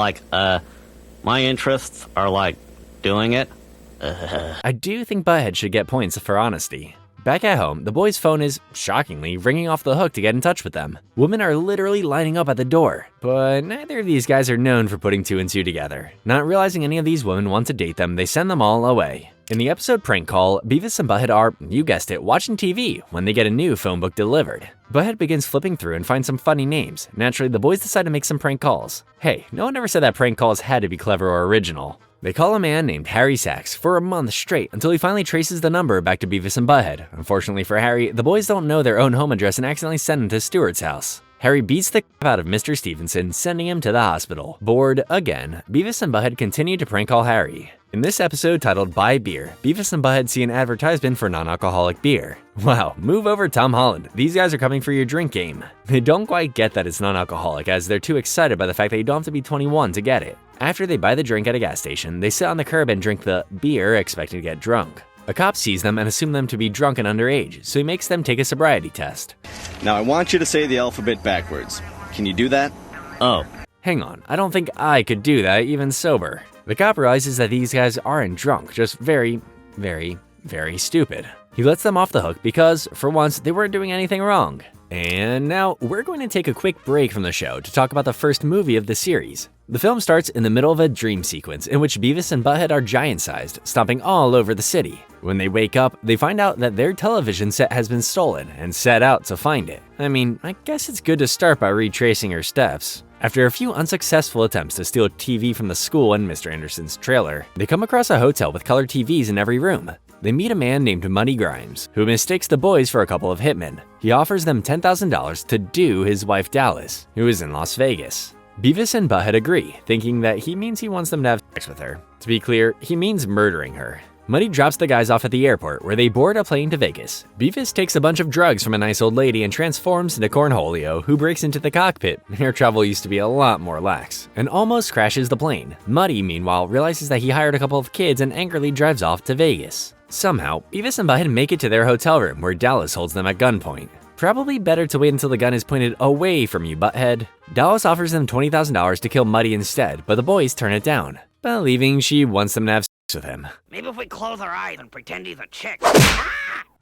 my interests are doing it. I do think Butt-Head should get points for honesty. Back at home, the boys' phone is, shockingly, ringing off the hook to get in touch with them. Women are literally lining up at the door, but neither of these guys are known for putting two and two together. Not realizing any of these women want to date them, they send them all away. In the episode Prank Call, Beavis and Butt-Head are, you guessed it, watching TV when they get a new phone book delivered. Butt-Head begins flipping through and finds some funny names. Naturally, the boys decide to make some prank calls. Hey, no one ever said that prank calls had to be clever or original. They call a man named Harry Sachs for a month straight until he finally traces the number back to Beavis and Butt-Head. Unfortunately for Harry, the boys don't know their own home address and accidentally send him to Stuart's house. Harry beats the crap out of Mr. Stevenson, sending him to the hospital. Bored again, Beavis and Butt-Head continue to prank call Harry. In this episode titled Buy Beer, Beavis and Butt-Head see an advertisement for non-alcoholic beer. Wow, move over Tom Holland, these guys are coming for your drink game. They don't quite get that it's non-alcoholic as they're too excited by the fact that you don't have to be 21 to get it. After they buy the drink at a gas station, they sit on the curb and drink the beer expecting to get drunk. A cop sees them and assumes them to be drunk and underage, so he makes them take a sobriety test. Now I want you to say the alphabet backwards. Can you do that? Oh. Hang on, I don't think I could do that even sober. The cop realizes that these guys aren't drunk, just very, very, very stupid. He lets them off the hook because, for once, they weren't doing anything wrong. And now, we're going to take a quick break from the show to talk about the first movie of the series. The film starts in the middle of a dream sequence in which Beavis and Butt-Head are giant-sized, stomping all over the city. When they wake up, they find out that their television set has been stolen and set out to find it. I mean, I guess it's good to start by retracing her steps. After a few unsuccessful attempts to steal a TV from the school and Mr. Anderson's trailer, they come across a hotel with colored TVs in every room. They meet a man named Muddy Grimes, who mistakes the boys for a couple of hitmen. He offers them $10,000 to do his wife Dallas, who is in Las Vegas. Beavis and Butt-Head agree, thinking that he means he wants them to have sex with her. To be clear, he means murdering her. Muddy drops the guys off at the airport where they board a plane to Vegas. Beavis takes a bunch of drugs from a nice old lady and transforms into Cornholio, who breaks into the cockpit. Air travel used to be a lot more lax, and almost crashes the plane. Muddy, meanwhile, realizes that he hired a couple of kids and angrily drives off to Vegas. Somehow, Beavis and Butt-Head make it to their hotel room where Dallas holds them at gunpoint. Probably better to wait until the gun is pointed away from you, Butt-Head. Dallas offers them $20,000 to kill Muddy instead, but the boys turn it down, believing she wants them to have sex with him. Maybe if we close our eyes and pretend he's a chick.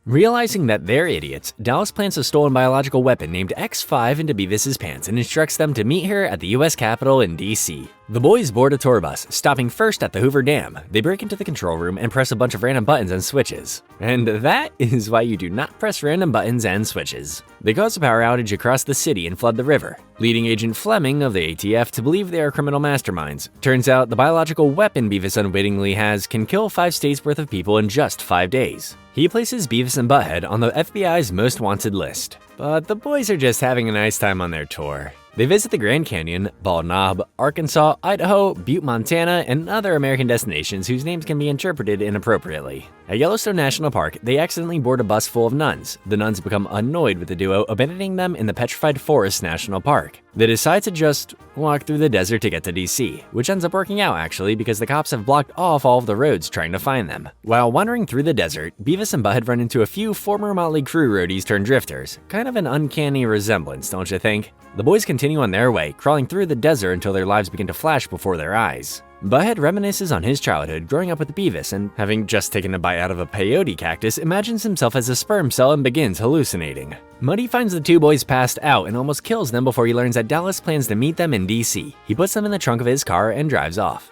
Realizing that they're idiots, Dallas plants a stolen biological weapon named X5 into Beavis' pants and instructs them to meet her at the US Capitol in DC. The boys board a tour bus, stopping first at the Hoover Dam. They break into the control room and press a bunch of random buttons and switches. And that is why you do not press random buttons and switches. They cause a power outage across the city and flood the river, leading Agent Fleming of the ATF to believe they are criminal masterminds. Turns out the biological weapon Beavis unwittingly has can kill 5 states worth of people in just 5 days. He places Beavis and Butt-Head on the FBI's most wanted list. But the boys are just having a nice time on their tour. They visit the Grand Canyon, Bald Knob, Arkansas, Idaho, Butte, Montana, and other American destinations whose names can be interpreted inappropriately. At Yellowstone National Park, they accidentally board a bus full of nuns. The nuns become annoyed with the duo, abandoning them in the Petrified Forest National Park. They decide to just walk through the desert to get to DC, which ends up working out actually because the cops have blocked off all of the roads trying to find them. While wandering through the desert, Beavis and Butt-Head run into a few former Motley Crue roadies turned drifters. Kind of an uncanny resemblance, don't you think? The boys continue on their way, crawling through the desert until their lives begin to flash before their eyes. Butt-Head reminisces on his childhood growing up with Beavis and, having just taken a bite out of a peyote cactus, imagines himself as a sperm cell and begins hallucinating. Muddy finds the two boys passed out and almost kills them before he learns that Dallas plans to meet them in DC. He puts them in the trunk of his car and drives off.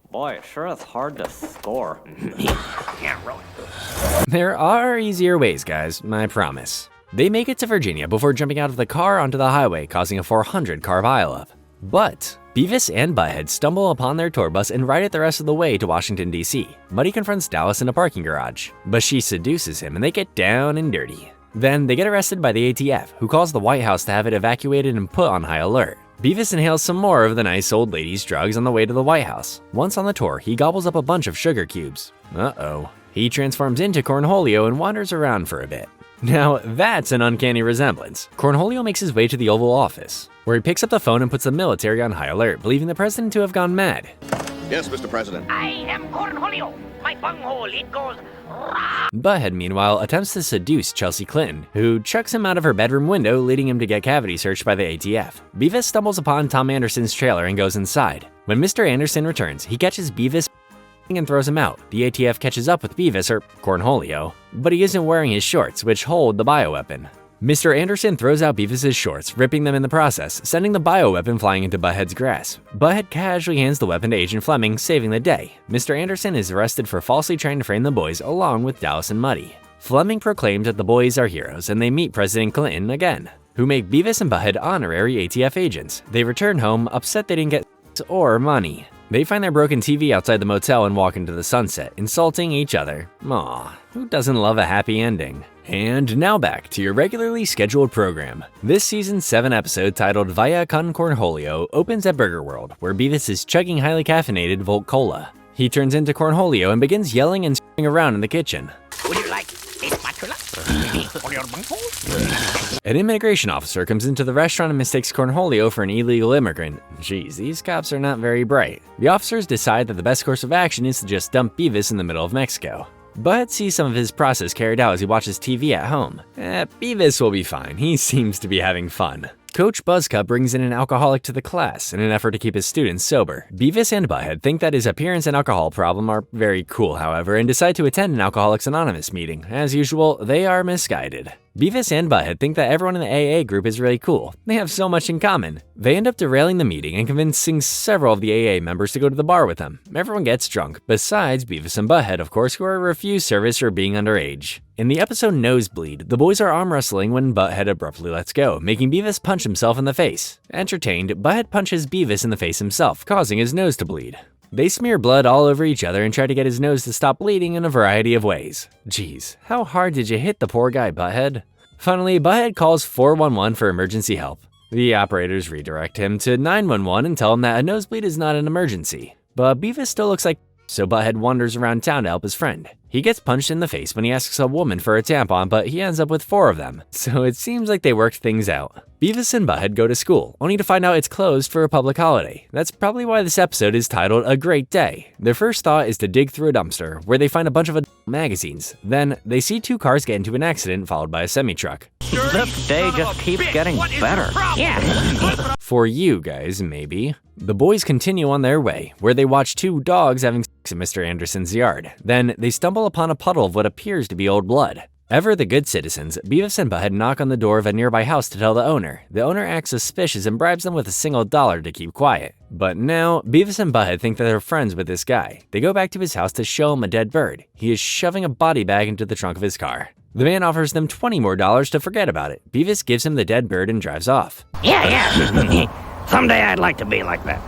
Boy, it sure is hard to score. Yeah, really. There are easier ways, guys, I promise. They make it to Virginia before jumping out of the car onto the highway, causing a 400-car pileup. But Beavis and Butt-Head stumble upon their tour bus and ride it the rest of the way to Washington, D.C. Muddy confronts Dallas in a parking garage, but she seduces him and they get down and dirty. Then they get arrested by the ATF, who calls the White House to have it evacuated and put on high alert. Beavis inhales some more of the nice old lady's drugs on the way to the White House. Once on the tour, he gobbles up a bunch of sugar cubes. Uh-oh. He transforms into Cornholio and wanders around for a bit. Now, that's an uncanny resemblance. Cornholio makes his way to the Oval Office, where he picks up the phone and puts the military on high alert, believing the president to have gone mad. Yes, Mr. President. I am Cornholio. My bunghole, it goes Butthead, meanwhile, attempts to seduce Chelsea Clinton, who chucks him out of her bedroom window, leading him to get cavity searched by the ATF. Beavis stumbles upon Tom Anderson's trailer and goes inside. When Mr. Anderson returns, he catches Beavis and throws him out. The ATF catches up with Beavis, or Cornholio, but he isn't wearing his shorts, which hold the bioweapon. Mr. Anderson throws out Beavis' shorts, ripping them in the process, sending the bioweapon flying into Butthead's grasp. Butthead casually hands the weapon to Agent Fleming, saving the day. Mr. Anderson is arrested for falsely trying to frame the boys along with Dallas and Muddy. Fleming proclaims that the boys are heroes, and they meet President Clinton again, who make Beavis and Butthead honorary ATF agents. They return home, upset they didn't get or money. They find their broken TV outside the motel and walk into the sunset, insulting each other. Aw, who doesn't love a happy ending? And now back to your regularly scheduled program. This season's 7 episode titled Via con Cornholio opens at Burger World, where Beavis is chugging highly caffeinated Volt Cola. He turns into Cornholio and begins yelling and screaming around in the kitchen. Would you like a spatula? For your bunghole? An immigration officer comes into the restaurant and mistakes Cornholio for an illegal immigrant. Jeez, these cops are not very bright. The officers decide that the best course of action is to just dump Beavis in the middle of Mexico. Butthead sees some of his process carried out as he watches TV at home. Beavis will be fine, he seems to be having fun. Coach Buzzcup brings in an alcoholic to the class in an effort to keep his students sober. Beavis and Butthead think that his appearance and alcohol problem are very cool, however, and decide to attend an Alcoholics Anonymous meeting. As usual, they are misguided. Beavis and Butthead think that everyone in the AA group is really cool. They have so much in common. They end up derailing the meeting and convincing several of the AA members to go to the bar with them. Everyone gets drunk, besides Beavis and Butthead, of course, who are refused service for being underage. In the episode Nosebleed, the boys are arm wrestling when Butthead abruptly lets go, making Beavis punch himself in the face. Entertained, Butthead punches Beavis in the face himself, causing his nose to bleed. They smear blood all over each other and try to get his nose to stop bleeding in a variety of ways. Jeez, how hard did you hit the poor guy, Butthead? Finally, Butthead calls 411 for emergency help. The operators redirect him to 911 and tell him that a nosebleed is not an emergency. But Beavis still looks like so Butthead wanders around town to help his friend. He gets punched in the face when he asks a woman for a tampon, but he ends up with 4 of them, so it seems like they worked things out. Beavis and Butthead go to school, only to find out it's closed for a public holiday. That's probably why this episode is titled A Great Day. Their first thought is to dig through a dumpster, where they find a bunch of adult magazines. Then, they see 2 cars get into an accident, followed by a semi-truck. This day just keeps getting better. Yeah. For you guys, maybe. The boys continue on their way, where they watch 2 dogs having sex in Mr. Anderson's yard. Then, they stumble upon a puddle of what appears to be old blood. Ever the good citizens, Beavis and Butthead knock on the door of a nearby house to tell the owner. The owner acts suspicious and bribes them with a single $1 to keep quiet. But now, Beavis and Butthead think that they're friends with this guy. They go back to his house to show him a dead bird. He is shoving a body bag into the trunk of his car. The man offers them $20 more to forget about it. Beavis gives him the dead bird and drives off. Yeah. Someday I'd like to be like that.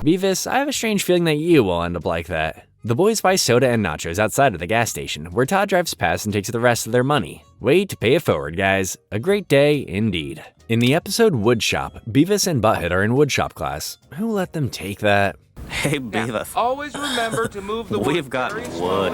Beavis, I have a strange feeling that you will end up like that. The boys buy soda and nachos outside of the gas station, where Todd drives past and takes the rest of their money. Way to pay it forward, guys. A great day, indeed. In the episode Woodshop, Beavis and Butthead are in woodshop class. Who let them take that? Hey, Beavis. Always remember to move the We've got wood.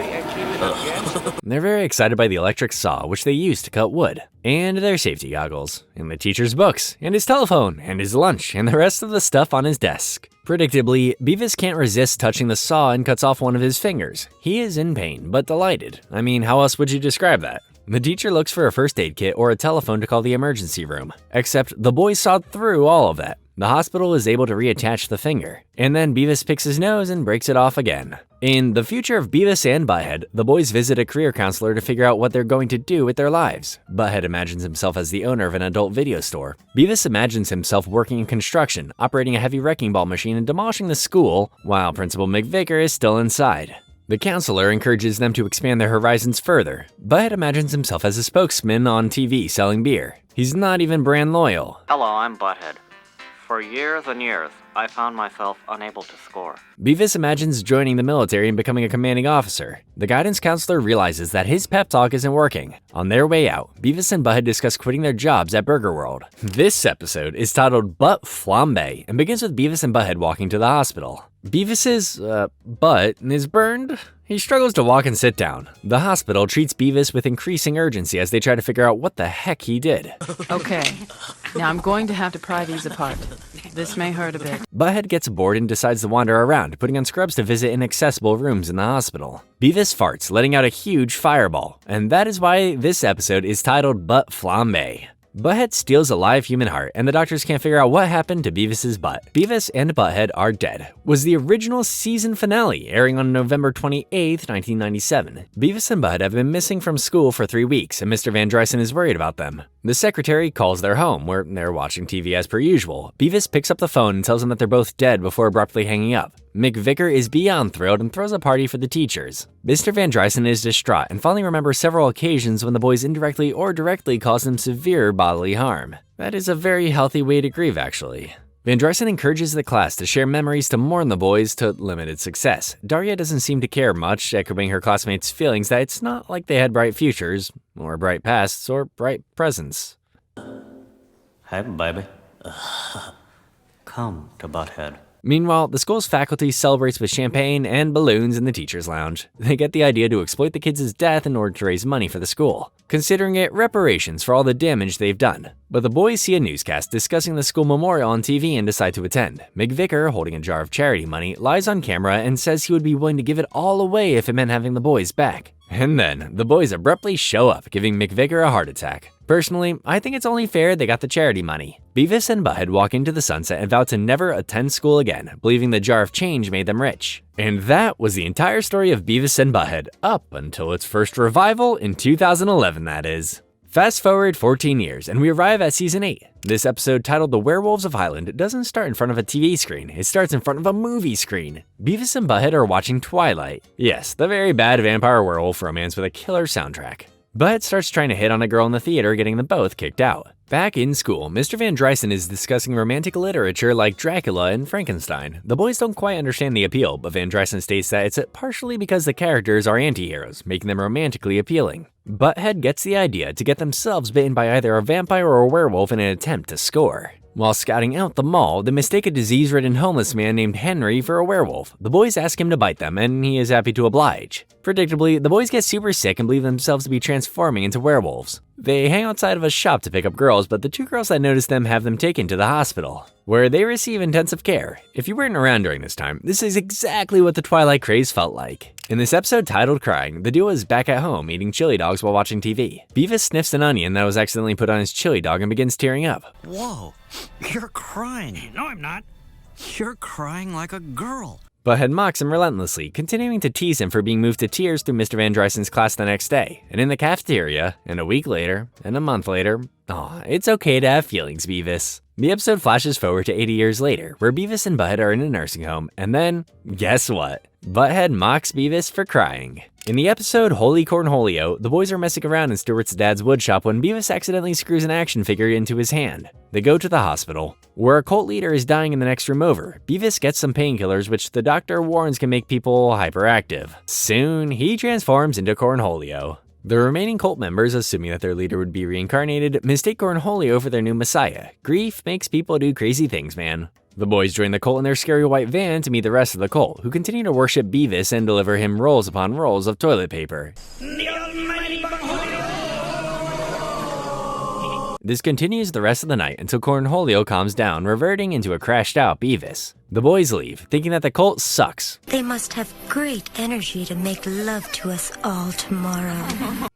They're very excited by the electric saw, which they use to cut wood, and their safety goggles, and the teacher's books, and his telephone, and his lunch, and the rest of the stuff on his desk. Predictably, Beavis can't resist touching the saw and cuts off one of his fingers. He is in pain, but delighted. I mean, how else would you describe that? The teacher looks for a first aid kit or a telephone to call the emergency room, except the boys sawed through all of that. The hospital is able to reattach the finger, and then Beavis picks his nose and breaks it off again. In the future of Beavis and Butthead, the boys visit a career counselor to figure out what they're going to do with their lives. Butthead imagines himself as the owner of an adult video store. Beavis imagines himself working in construction, operating a heavy wrecking ball machine and demolishing the school, while Principal McVicker is still inside. The counselor encourages them to expand their horizons further. Butthead imagines himself as a spokesman on TV selling beer. He's not even brand loyal. Hello, I'm Butthead. For years and years, I found myself unable to score. Beavis imagines joining the military and becoming a commanding officer. The guidance counselor realizes that his pep talk isn't working. On their way out, Beavis and Butthead discuss quitting their jobs at Burger World. This episode is titled Butt Flambe and begins with Beavis and Butthead walking to the hospital. Beavis's, butt is burned. He struggles to walk and sit down. The hospital treats Beavis with increasing urgency as they try to figure out what the heck he did. Okay, Now I'm going to have to pry these apart. This may hurt a bit. Butt-Head gets bored and decides to wander around, putting on scrubs to visit inaccessible rooms in the hospital. Beavis farts, letting out a huge fireball, and that is why this episode is titled Butt Flambe. Butt-Head steals a live human heart, and the doctors can't figure out what happened to Beavis's butt. Beavis and Butt-Head Are Dead was the original season finale, airing on November 28, 1997. Beavis and Butt-Head have been missing from school for 3 weeks, and Mr. Van Driessen is worried about them. The secretary calls their home, where they're watching TV as per usual. Beavis picks up the phone and tells them that they're both dead before abruptly hanging up. McVicker is beyond thrilled and throws a party for the teachers. Mr. Van Driessen is distraught and finally remembers several occasions when the boys indirectly or directly caused him severe bodily harm. That is a very healthy way to grieve, actually. Van Driessen encourages the class to share memories to mourn the boys to limited success. Daria doesn't seem to care much, echoing her classmates' feelings that it's not like they had bright futures, or bright pasts, or bright presents. Hey, baby. Come to Butt-Head. Meanwhile, the school's faculty celebrates with champagne and balloons in the teacher's lounge. They get the idea to exploit the kids' death in order to raise money for the school, considering it reparations for all the damage they've done. But the boys see a newscast discussing the school memorial on TV and decide to attend. McVicker, holding a jar of charity money, lies on camera and says he would be willing to give it all away if it meant having the boys back. And then, the boys abruptly show up, giving McVicker a heart attack. Personally, I think it's only fair they got the charity money. Beavis and Butt-Head walk into the sunset and vow to never attend school again, believing the jar of change made them rich. And that was the entire story of Beavis and Butt-Head, up until its first revival in 2011, that is. Fast forward 14 years, and we arrive at Season 8. This episode, titled The Werewolves of Highland, doesn't start in front of a TV screen, it starts in front of a movie screen. Beavis and Butt-Head are watching Twilight. Yes, the very bad vampire-werewolf romance with a killer soundtrack. Butt starts trying to hit on a girl in the theater, getting them both kicked out. Back in school, Mr. Van Driessen is discussing romantic literature like Dracula and Frankenstein. The boys don't quite understand the appeal, but Van Driessen states that it's partially because the characters are anti-heroes, making them romantically appealing. Butt-Head gets the idea to get themselves bitten by either a vampire or a werewolf in an attempt to score. While scouting out the mall, they mistake a disease-ridden homeless man named Henry for a werewolf. The boys ask him to bite them, and he is happy to oblige. Predictably, the boys get super sick and believe themselves to be transforming into werewolves. They hang outside of a shop to pick up girls, but the 2 girls that notice them have them taken to the hospital, where they receive intensive care. If you weren't around during this time, this is exactly what the Twilight craze felt like. In this episode titled Crying, the duo is back at home eating chili dogs while watching TV. Beavis sniffs an onion that was accidentally put on his chili dog and begins tearing up. Whoa, you're crying. No, I'm not. You're crying like a girl. Butt-Head mocks him relentlessly, continuing to tease him for being moved to tears through Mr. Van Driessen's class the next day. And in the cafeteria, and a week later, and a month later, it's okay to have feelings, Beavis. The episode flashes forward to 80 years later, where Beavis and Butt-Head are in a nursing home, and then, guess what? Butt-Head mocks Beavis for crying. In the episode Holy Cornholio, the boys are messing around in Stuart's dad's woodshop when Beavis accidentally screws an action figure into his hand. They go to the hospital, where a cult leader is dying in the next room over. Beavis gets some painkillers, which the doctor warns can make people hyperactive. Soon, he transforms into Cornholio. The remaining cult members, assuming that their leader would be reincarnated, mistake Cornholio for their new messiah. Grief makes people do crazy things, man. The boys join the cult in their scary white van to meet the rest of the cult, who continue to worship Beavis and deliver him rolls upon rolls of toilet paper. This continues the rest of the night until Cornholio calms down, reverting into a crashed out Beavis. The boys leave, thinking that the cult sucks. They must have great energy to make love to us all tomorrow.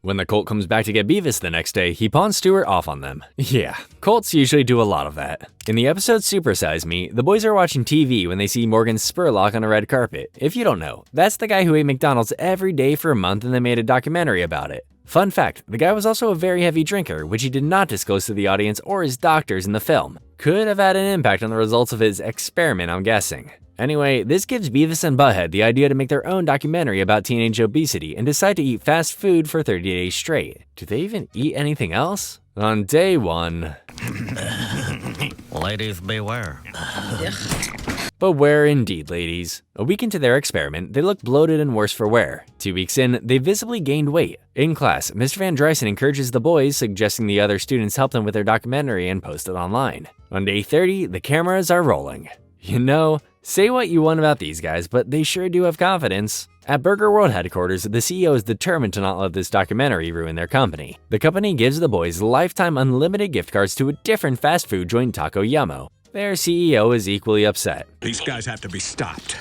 When the cult comes back to get Beavis the next day, he pawns Stuart off on them. Yeah, cults usually do a lot of that. In the episode Super Size Me, the boys are watching TV when they see Morgan Spurlock on a red carpet. If you don't know, that's the guy who ate McDonald's every day for a month and they made a documentary about it. Fun fact, the guy was also a very heavy drinker, which he did not disclose to the audience or his doctors in the film. Could have had an impact on the results of his experiment, I'm guessing. Anyway, this gives Beavis and Butt-Head the idea to make their own documentary about teenage obesity and decide to eat fast food for 30 days straight. Do they even eat anything else? On day 1... Ladies beware. Beware indeed, ladies. A week into their experiment, they look bloated and worse for wear. 2 weeks in, they visibly gained weight. In class, Mr. Van Driessen encourages the boys, suggesting the other students help them with their documentary and post it online. On day 30, the cameras are rolling. You know, Say what you want about these guys, but they sure do have confidence. At Burger World headquarters, the CEO is determined to not let this documentary ruin their company. The company gives the boys lifetime unlimited gift cards to a different fast food joint, Taco Yummo. Their CEO is equally upset. These guys have to be stopped.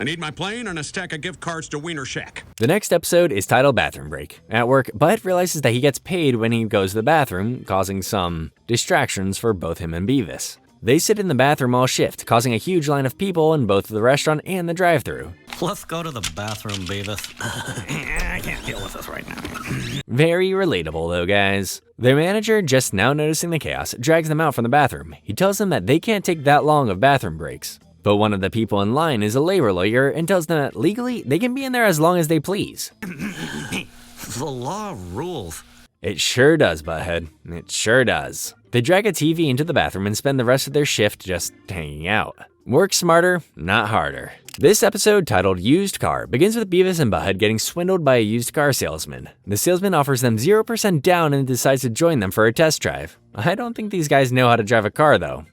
I need my plane and a stack of gift cards to Wiener Shack. The next episode is titled Bathroom Break. At work, Bud realizes that he gets paid when he goes to the bathroom, causing some distractions for both him and Beavis. They sit in the bathroom all shift, causing a huge line of people in both the restaurant and the drive-thru. Let's go to the bathroom, Beavis. I can't deal with this right now. Very relatable though, guys. Their manager, just now noticing the chaos, drags them out from the bathroom. He tells them that they can't take that long of bathroom breaks. But one of the people in line is a labor lawyer and tells them that legally, they can be in there as long as they please. The law rules. It sure does, Butt-Head. It sure does. They drag a TV into the bathroom and spend the rest of their shift just hanging out. Work smarter, not harder. This episode, titled Used Car, begins with Beavis and Butt-Head getting swindled by a used car salesman. The salesman offers them 0% down and decides to join them for a test drive. I don't think these guys know how to drive a car, though.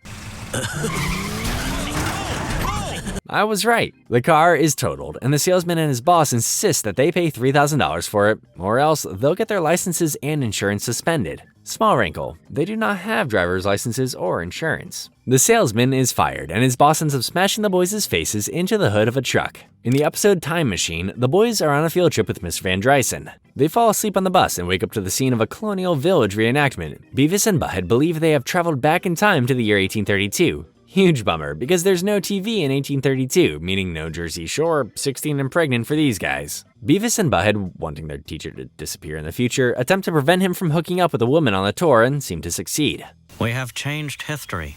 I was right. The car is totaled, and the salesman and his boss insist that they pay $3,000 for it, or else they'll get their licenses and insurance suspended. Small wrinkle, they do not have driver's licenses or insurance. The salesman is fired, and his boss ends up smashing the boys' faces into the hood of a truck. In the episode Time Machine, the boys are on a field trip with Mr. Van Drysen. They fall asleep on the bus and wake up to the scene of a colonial village reenactment. Beavis and Butt-Head believe they have traveled back in time to the year 1832. Huge bummer, because there's no TV in 1832, meaning no Jersey Shore, 16 and pregnant for these guys. Beavis and Butt-Head, wanting their teacher to disappear in the future, attempt to prevent him from hooking up with a woman on the tour and seem to succeed. We have changed history.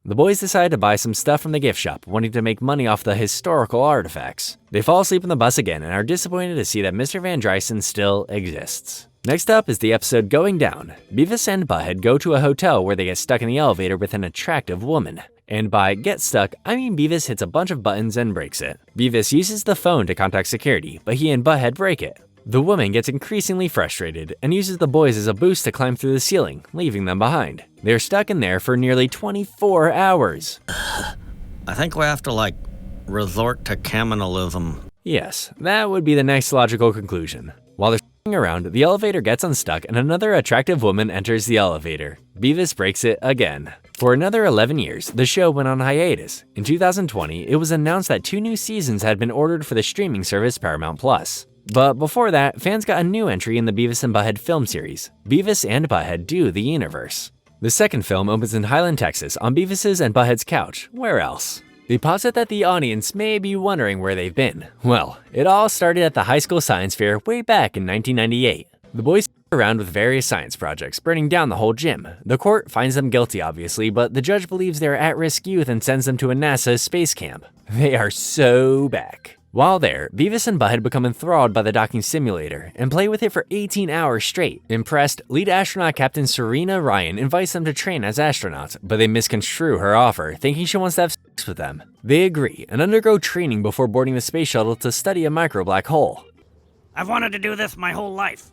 The boys decide to buy some stuff from the gift shop, wanting to make money off the historical artifacts. They fall asleep on the bus again and are disappointed to see that Mr. Van Drysen still exists. Next up is the episode Going Down. Beavis and Butt-Head go to a hotel where they get stuck in the elevator with an attractive woman. And by get stuck, I mean Beavis hits a bunch of buttons and breaks it. Beavis uses the phone to contact security, but he and Butt-Head break it. The woman gets increasingly frustrated and uses the boys as a boost to climb through the ceiling, leaving them behind. They're stuck in there for nearly 24 hours. I think we have to, resort to cannibalism. Yes, that would be the next logical conclusion. While they're around, the elevator gets unstuck and another attractive woman enters the elevator. Beavis breaks it again. For another 11 years, the show went on hiatus. In 2020, it was announced that 2 new seasons had been ordered for the streaming service Paramount+. But before that, fans got a new entry in the Beavis and Butt-Head film series, Beavis and Butt-Head Do the Universe. The second film opens in Highland, Texas, on Beavis's and Butt-Head's couch. Where else? They posit that the audience may be wondering where they've been. Well, it all started at the high school science fair way back in 1998. The boys around with various science projects, burning down the whole gym. The court finds them guilty, obviously, but the judge believes they're at-risk youth and sends them to a NASA space camp. They are so back. While there, Beavis and Butt-Head become enthralled by the docking simulator and play with it for 18 hours straight. Impressed, lead astronaut Captain Serena Ryan invites them to train as astronauts, but they misconstrue her offer, thinking she wants to have sex with them. They agree and undergo training before boarding the space shuttle to study a micro-black hole. I've wanted to do this my whole life,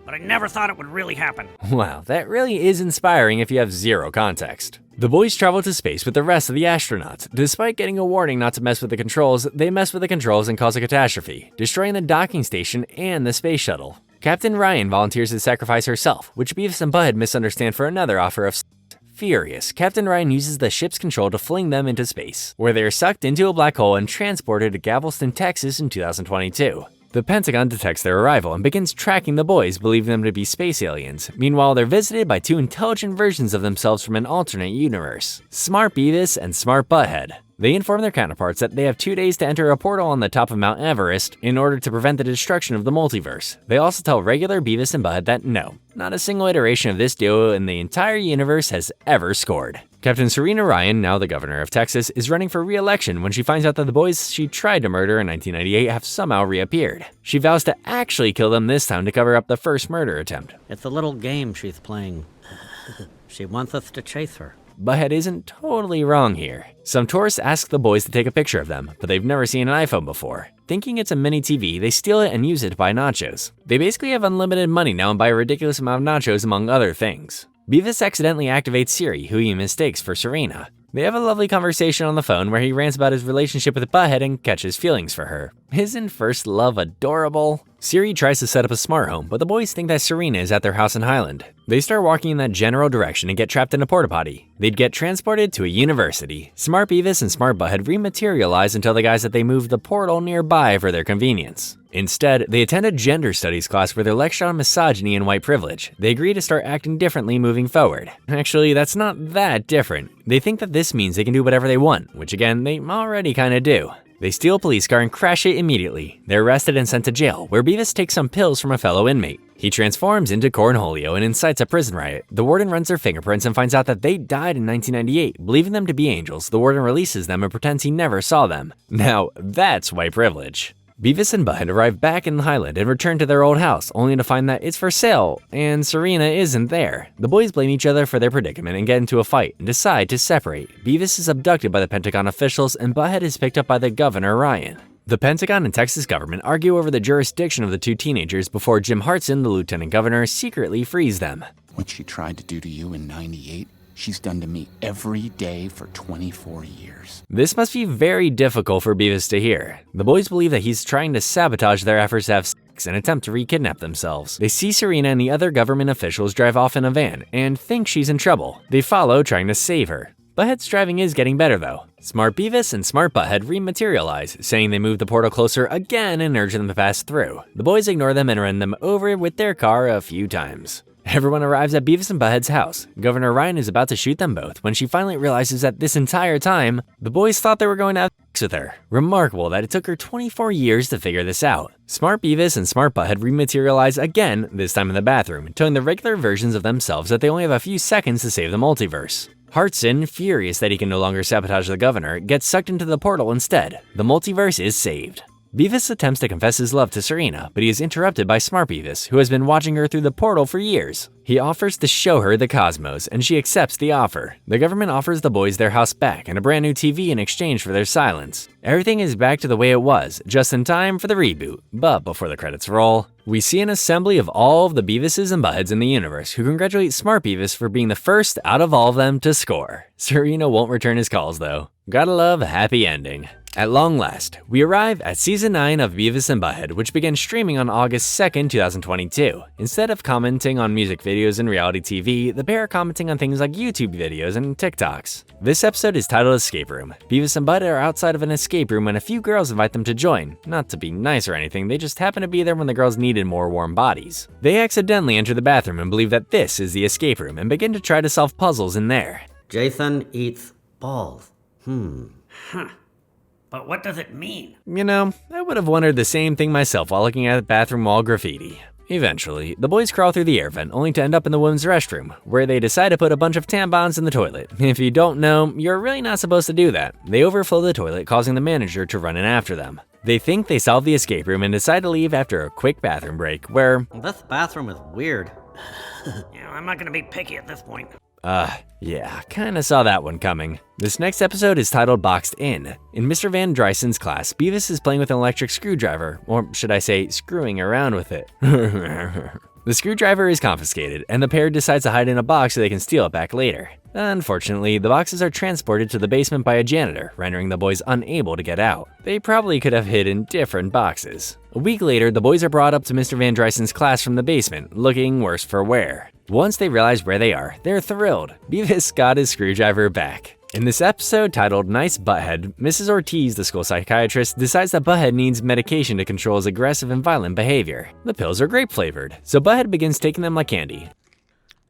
but I never thought it would really happen. Wow, that really is inspiring if you have zero context. The boys travel to space with the rest of the astronauts. Despite getting a warning not to mess with the controls, they mess with the controls and cause a catastrophe, destroying the docking station and the space shuttle. Captain Ryan volunteers to sacrifice herself, which Beavis and Butt-Head misunderstand for another offer of sex. Furious, Captain Ryan uses the ship's control to fling them into space, where they are sucked into a black hole and transported to Galveston, Texas in 2022. The Pentagon detects their arrival and begins tracking the boys, believing them to be space aliens. Meanwhile, they're visited by 2 intelligent versions of themselves from an alternate universe, Smart Beavis and Smart Butt-Head. They inform their counterparts that they have 2 days to enter a portal on the top of Mount Everest in order to prevent the destruction of the multiverse. They also tell regular Beavis and Butt-Head that no, not a single iteration of this duo in the entire universe has ever scored. Captain Serena Ryan, now the governor of Texas, is running for re-election when she finds out that the boys she tried to murder in 1998 have somehow reappeared. She vows to actually kill them this time to cover up the first murder attempt. It's a little game she's playing. She wants us to chase her. Butt-Head isn't totally wrong here. Some tourists ask the boys to take a picture of them, but they've never seen an iPhone before. Thinking it's a mini TV, they steal it and use it to buy nachos. They basically have unlimited money now and buy a ridiculous amount of nachos among other things. Beavis accidentally activates Siri, who he mistakes for Serena. They have a lovely conversation on the phone where he rants about his relationship with Butt-Head and catches feelings for her. Isn't first love adorable? Siri tries to set up a smart home, but the boys think that Serena is at their house in Highland. They start walking in that general direction and get trapped in a porta potty. They'd get transported to a university. Smart Beavis and Smart Butt-Head rematerialize and tell the guys that they moved the portal nearby for their convenience. Instead, they attend a gender studies class where they're lectured on misogyny and white privilege. They agree to start acting differently moving forward. Actually, that's not that different. They think that this means they can do whatever they want, which again, they already kinda do. They steal a police car and crash it immediately. They're arrested and sent to jail, where Beavis takes some pills from a fellow inmate. He transforms into Cornholio and incites a prison riot. The warden runs their fingerprints and finds out that they died in 1998. Believing them to be angels, the warden releases them and pretends he never saw them. Now, that's white privilege. Beavis and Butt-Head arrive back in Highland and return to their old house, only to find that it's for sale, and Serena isn't there. The boys blame each other for their predicament and get into a fight and decide to separate. Beavis is abducted by the Pentagon officials and Butt-Head is picked up by the Governor Ryan. The Pentagon and Texas government argue over the jurisdiction of the two teenagers before Jim Hartson, the lieutenant governor, secretly frees them. What she tried to do to you in '98, she's done to me every day for 24 years. This must be very difficult for Beavis to hear. The boys believe that he's trying to sabotage their efforts to have sex and attempt to re-kidnap themselves. They see Serena and the other government officials drive off in a van and think she's in trouble. They follow, trying to save her. Butt-Head's driving is getting better though. Smart Beavis and Smart Butt-Head rematerialize, saying they move the portal closer again and urge them to pass through. The boys ignore them and run them over with their car a few times. Everyone arrives at Beavis and Butt-Head's house. Governor Ryan is about to shoot them both when she finally realizes that this entire time, the boys thought they were going to have sex with her. Remarkable that it took her 24 years to figure this out. Smart Beavis and Smart Butt-Head rematerialize again, this time in the bathroom, telling the regular versions of themselves that they only have a few seconds to save the multiverse. Hartson, furious that he can no longer sabotage the governor, gets sucked into the portal instead. The multiverse is saved. Beavis attempts to confess his love to Serena, but he is interrupted by Smart Beavis, who has been watching her through the portal for years. He offers to show her the cosmos, and she accepts the offer. The government offers the boys their house back and a brand new TV in exchange for their silence. Everything is back to the way it was, just in time for the reboot. But before the credits roll, we see an assembly of all of the Beavises and Buttheads in the universe who congratulate Smart Beavis for being the first out of all of them to score. Serena won't return his calls though. Gotta love a happy ending. At long last, we arrive at Season 9 of Beavis and Butt-Head, which began streaming on August 2nd, 2022. Instead of commenting on music videos and reality TV, the pair are commenting on things like YouTube videos and TikToks. This episode is titled Escape Room. Beavis and Butt-Head are outside of an escape room when a few girls invite them to join. Not to be nice or anything, they just happen to be there when the girls needed more warm bodies. They accidentally enter the bathroom and believe that this is the escape room and begin to try to solve puzzles in there. Jason eats balls. Huh. But what does it mean? You know, I would have wondered the same thing myself while looking at bathroom wall graffiti. Eventually, the boys crawl through the air vent only to end up in the women's restroom, where they decide to put a bunch of tampons in the toilet. If you don't know, you're really not supposed to do that. They overflow the toilet, causing the manager to run in after them. They think they solved the escape room and decide to leave after a quick bathroom break, where… This bathroom is weird. Yeah, I'm not gonna be picky at this point. Yeah, kinda saw that one coming. This next episode is titled Boxed In. In Mr. Van Dryson's class, Beavis is playing with an electric screwdriver, or should I say, screwing around with it. The screwdriver is confiscated, and the pair decides to hide in a box so they can steal it back later. Unfortunately, the boxes are transported to the basement by a janitor, rendering the boys unable to get out. They probably could have hid in different boxes. A week later, the boys are brought up to Mr. Van Dryson's class from the basement, looking worse for wear. Once they realize where they are, they're thrilled. Beavis got his screwdriver back. In this episode titled Nice Butthead, Mrs. Ortiz, the school psychiatrist, decides that Butthead needs medication to control his aggressive and violent behavior. The pills are grape flavored, so Butthead begins taking them like candy.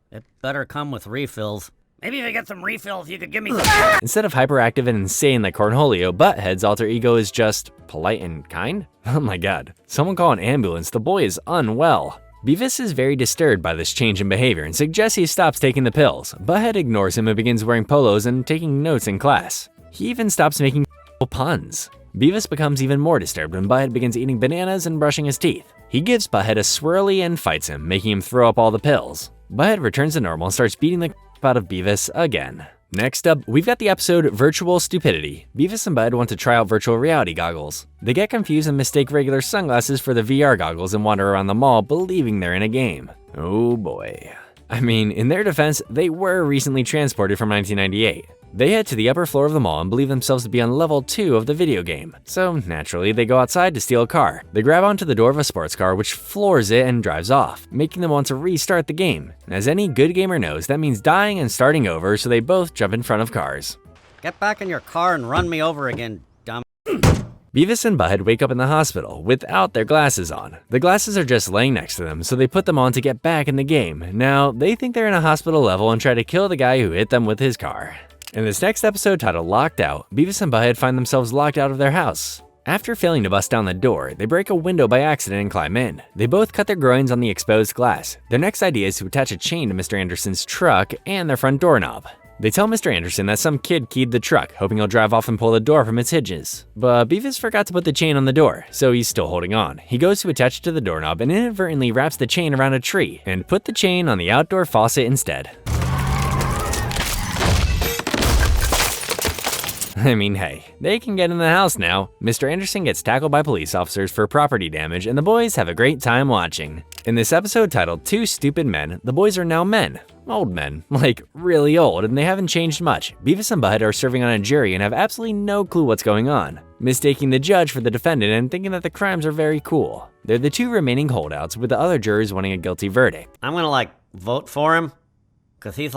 It better come with refills. Maybe if I get some refills, you could give me some. Instead of hyperactive and insane like Cornholio, Butthead's alter ego is just polite and kind? Oh my god. Someone call an ambulance, the boy is unwell. Beavis is very disturbed by this change in behavior and suggests he stops taking the pills. Butthead ignores him and begins wearing polos and taking notes in class. He even stops making puns. Beavis becomes even more disturbed when Butthead begins eating bananas and brushing his teeth. He gives Butthead a swirly and fights him, making him throw up all the pills. Butthead returns to normal and starts beating the out of Beavis again. Next up, we've got the episode Virtual Stupidity. Beavis and Butthead want to try out virtual reality goggles. They get confused and mistake regular sunglasses for the VR goggles and wander around the mall believing they're in a game. Oh boy. I mean, in their defense, they were recently transported from 1998. They head to the upper floor of the mall and believe themselves to be on level 2 of the video game. So naturally, they go outside to steal a car. They grab onto the door of a sports car, which floors it and drives off, making them want to restart the game. As any good gamer knows, that means dying and starting over, so they both jump in front of cars. Get back in your car and run me over again, dumb. Beavis and Butt-Head wake up in the hospital without their glasses on. The glasses are just laying next to them, so they put them on to get back in the game. Now, they think they're in a hospital level and try to kill the guy who hit them with his car. In this next episode titled Locked Out, Beavis and Butt-Head find themselves locked out of their house. After failing to bust down the door, they break a window by accident and climb in. They both cut their groins on the exposed glass. Their next idea is to attach a chain to Mr. Anderson's truck and their front doorknob. They tell Mr. Anderson that some kid keyed the truck, hoping he'll drive off and pull the door from its hinges. But Beavis forgot to put the chain on the door, so he's still holding on. He goes to attach it to the doorknob and inadvertently wraps the chain around a tree and put the chain on the outdoor faucet instead. I mean, hey, they can get in the house now. Mr. Anderson gets tackled by police officers for property damage, and the boys have a great time watching. In this episode titled Two Stupid Men, the boys are now men. Old men, like really old, and they haven't changed much. Beavis and Butt-Head are serving on a jury and have absolutely no clue what's going on, mistaking the judge for the defendant and thinking that the crimes are very cool. They're the two remaining holdouts, with the other jurors wanting a guilty verdict. I'm gonna, vote for him, because he's,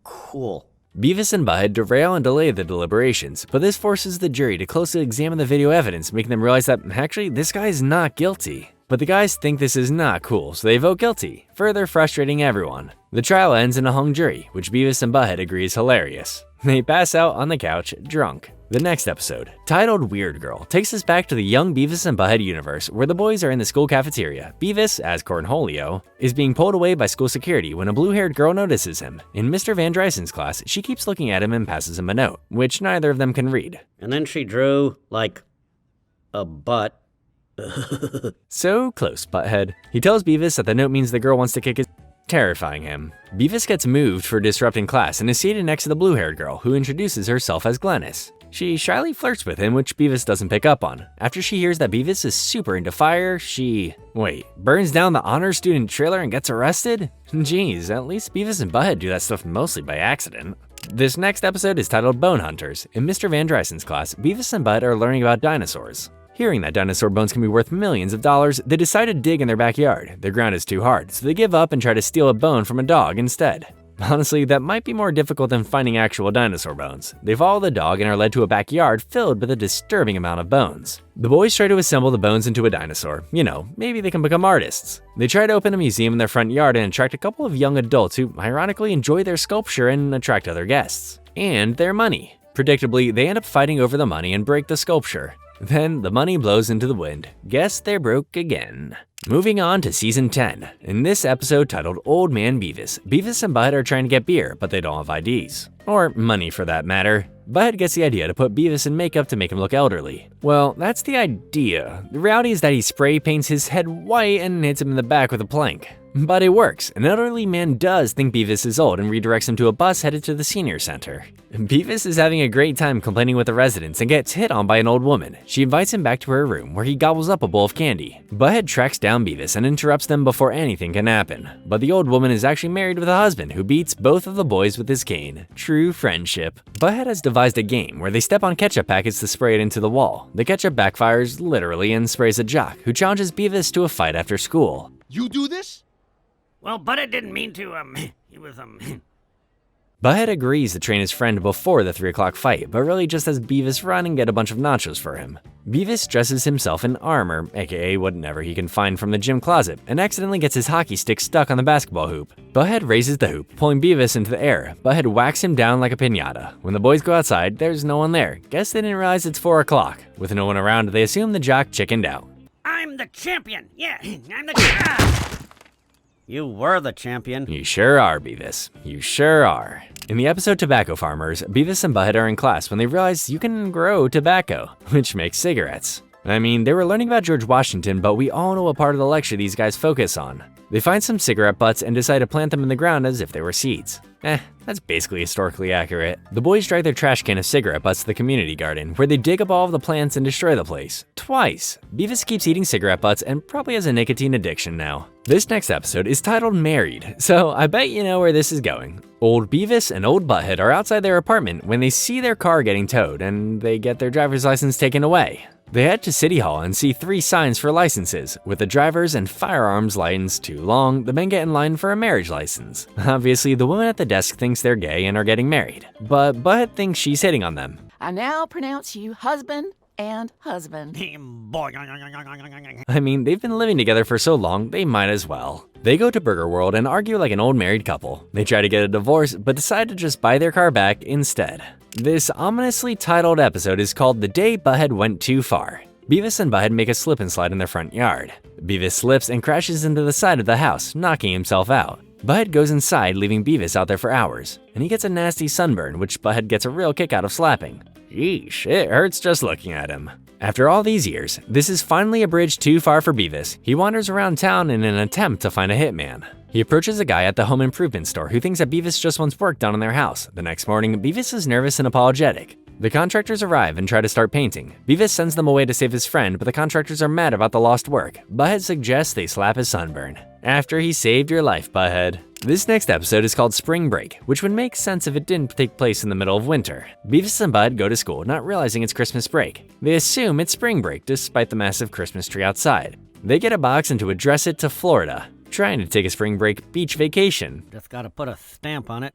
cool. Beavis and Butt-Head derail and delay the deliberations, but this forces the jury to closely examine the video evidence, making them realize that actually this guy is not guilty. But the guys think this is not cool, so they vote guilty, further frustrating everyone. The trial ends in a hung jury, which Beavis and Butt-Head agree is hilarious. They pass out on the couch, drunk. The next episode, titled Weird Girl, takes us back to the young Beavis and Butt-Head universe, where the boys are in the school cafeteria. Beavis, as Cornholio, is being pulled away by school security when a blue-haired girl notices him. In Mr. Van Drysen's class, she keeps looking at him and passes him a note, which neither of them can read. And then she drew, a butt. So close, Butt-Head. He tells Beavis that the note means the girl wants to kick his terrifying him. Beavis gets moved for disrupting class and is seated next to the blue-haired girl, who introduces herself as Glennis. She shyly flirts with him, which Beavis doesn't pick up on. After she hears that Beavis is super into fire, she burns down the honor student trailer and gets arrested? Jeez, at least Beavis and Butt-Head do that stuff mostly by accident. This next episode is titled Bone Hunters. In Mr. Van Drysen's class, Beavis and Butt are learning about dinosaurs. Hearing that dinosaur bones can be worth millions of dollars, they decide to dig in their backyard. Their ground is too hard, so they give up and try to steal a bone from a dog instead. Honestly, that might be more difficult than finding actual dinosaur bones. They follow the dog and are led to a backyard filled with a disturbing amount of bones. The boys try to assemble the bones into a dinosaur. Maybe they can become artists. They try to open a museum in their front yard and attract a couple of young adults who ironically enjoy their sculpture and attract other guests. And their money. Predictably, they end up fighting over the money and break the sculpture. Then the money blows into the wind. Guess they're broke again. Moving on to Season 10. In this episode titled Old Man Beavis, Beavis and Butt-Head are trying to get beer, but they don't have IDs. Or money for that matter. Butt-Head gets the idea to put Beavis in makeup to make him look elderly. Well, that's the idea. The reality is that he spray paints his head white and hits him in the back with a plank. But it works. An elderly man does think Beavis is old and redirects him to a bus headed to the senior center. Beavis is having a great time complaining with the residents and gets hit on by an old woman. She invites him back to her room where he gobbles up a bowl of candy. Butt-Head tracks down Beavis and interrupts them before anything can happen. But the old woman is actually married with a husband who beats both of the boys with his cane. True friendship. Butt-Head has devised a game where they step on ketchup packets to spray it into the wall. The ketchup backfires literally and sprays a jock who challenges Beavis to a fight after school. You do this? Well, Butt-Head didn't mean to, he was, Butt-Head agrees to train his friend before the 3 o'clock fight, but really just has Beavis run and get a bunch of nachos for him. Beavis dresses himself in armor, aka whatever he can find from the gym closet, and accidentally gets his hockey stick stuck on the basketball hoop. Butt-Head raises the hoop, pulling Beavis into the air. Butt-Head whacks him down like a piñata. When the boys go outside, there's no one there. Guess they didn't realize it's 4 o'clock. With no one around, they assume the jock chickened out. I'm the champion! Yeah, I'm the You were the champion. You sure are, Beavis. You sure are. In the episode Tobacco Farmers, Beavis and Butt-Head are in class when they realize you can grow tobacco, which makes cigarettes. I mean, they were learning about George Washington, but we all know what part of the lecture these guys focus on. They find some cigarette butts and decide to plant them in the ground as if they were seeds. That's basically historically accurate. The boys drag their trash can of cigarette butts to the community garden, where they dig up all of the plants and destroy the place. Twice. Beavis keeps eating cigarette butts and probably has a nicotine addiction now. This next episode is titled Married, so I bet you know where this is going. Old Beavis and Old Butt-Head are outside their apartment when they see their car getting towed and they get their driver's license taken away. They head to City Hall and see 3 signs for licenses. With the driver's and firearms license too long, the men get in line for a marriage license. Obviously, the woman at the desk thinks they're gay and are getting married, but Butt-Head thinks she's hitting on them. I now pronounce you husband and husband. I mean, they've been living together for so long, they might as well. They go to Burger World and argue like an old married couple. They try to get a divorce, but decide to just buy their car back instead. This ominously titled episode is called The Day Butt-Head Went Too Far. Beavis and Butt-Head make a slip and slide in their front yard. Beavis slips and crashes into the side of the house, knocking himself out. Butt-Head goes inside, leaving Beavis out there for hours, and he gets a nasty sunburn, which Butt-Head gets a real kick out of slapping. Yeesh, it hurts just looking at him. After all these years, this is finally a bridge too far for Beavis. He wanders around town in an attempt to find a hitman. He approaches a guy at the home improvement store who thinks that Beavis just wants work done on their house. The next morning, Beavis is nervous and apologetic. The contractors arrive and try to start painting. Beavis sends them away to save his friend, but the contractors are mad about the lost work. Butt-Head suggests they slap his sunburn. After he saved your life, Butt-Head. This next episode is called Spring Break, which would make sense if it didn't take place in the middle of winter. Beavis and Butt go to school, not realizing it's Christmas break. They assume it's spring break despite the massive Christmas tree outside. They get a box and to address it to Florida, trying to take a spring break beach vacation. Just gotta put a stamp on it.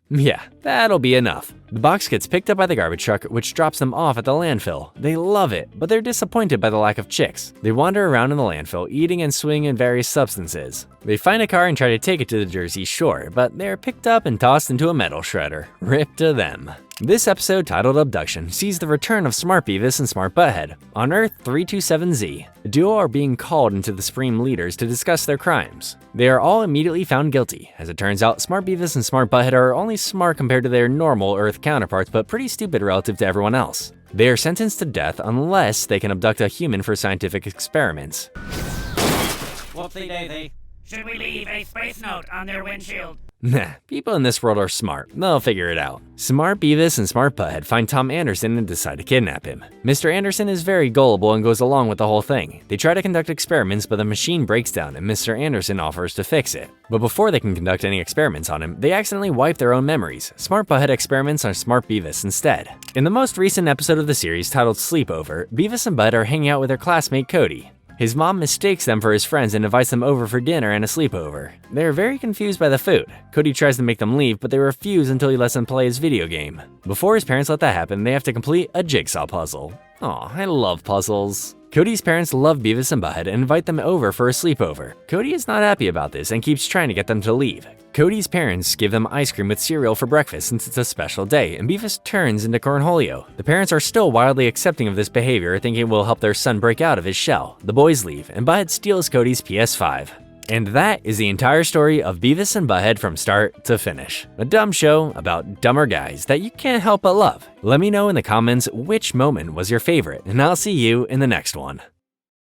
Yeah, that'll be enough. The box gets picked up by the garbage truck, which drops them off at the landfill. They love it, but they're disappointed by the lack of chicks. They wander around in the landfill, eating and swinging various substances. They find a car and try to take it to the Jersey Shore, but they're picked up and tossed into a metal shredder. Rip to them. This episode, titled Abduction, sees the return of Smart Beavis and Smart Butt-Head. On Earth 327Z, the duo are being called into the Supreme Leaders to discuss their crimes. They are all immediately found guilty. As it turns out, Smart Beavis and Smart Butt-Head are only smart compared to their normal Earth counterparts, but pretty stupid relative to everyone else. They are sentenced to death unless they can abduct a human for scientific experiments. Whoopsie daisy. Should we leave a space note on their windshield? Nah, people in this world are smart. They'll figure it out. Smart Beavis and Smart Butt-Head find Tom Anderson and decide to kidnap him. Mr. Anderson is very gullible and goes along with the whole thing. They try to conduct experiments, but the machine breaks down and Mr. Anderson offers to fix it. But before they can conduct any experiments on him, they accidentally wipe their own memories. Smart Butt-Head experiments on Smart Beavis instead. In the most recent episode of the series, titled Sleepover, Beavis and Butt are hanging out with their classmate Cody. His mom mistakes them for his friends and invites them over for dinner and a sleepover. They're very confused by the food. Cody tries to make them leave, but they refuse until he lets them play his video game. Before his parents let that happen, they have to complete a jigsaw puzzle. Aw, I love puzzles. Cody's parents love Beavis and Butt-Head and invite them over for a sleepover. Cody is not happy about this and keeps trying to get them to leave. Cody's parents give them ice cream with cereal for breakfast since it's a special day, and Beavis turns into cornholio. The parents are still wildly accepting of this behavior, thinking it will help their son break out of his shell. The boys leave, and Butt-Head steals Cody's PS5. And that is the entire story of Beavis and Butt-Head from start to finish. A dumb show about dumber guys that you can't help but love. Let me know in the comments which moment was your favorite, and I'll see you in the next one.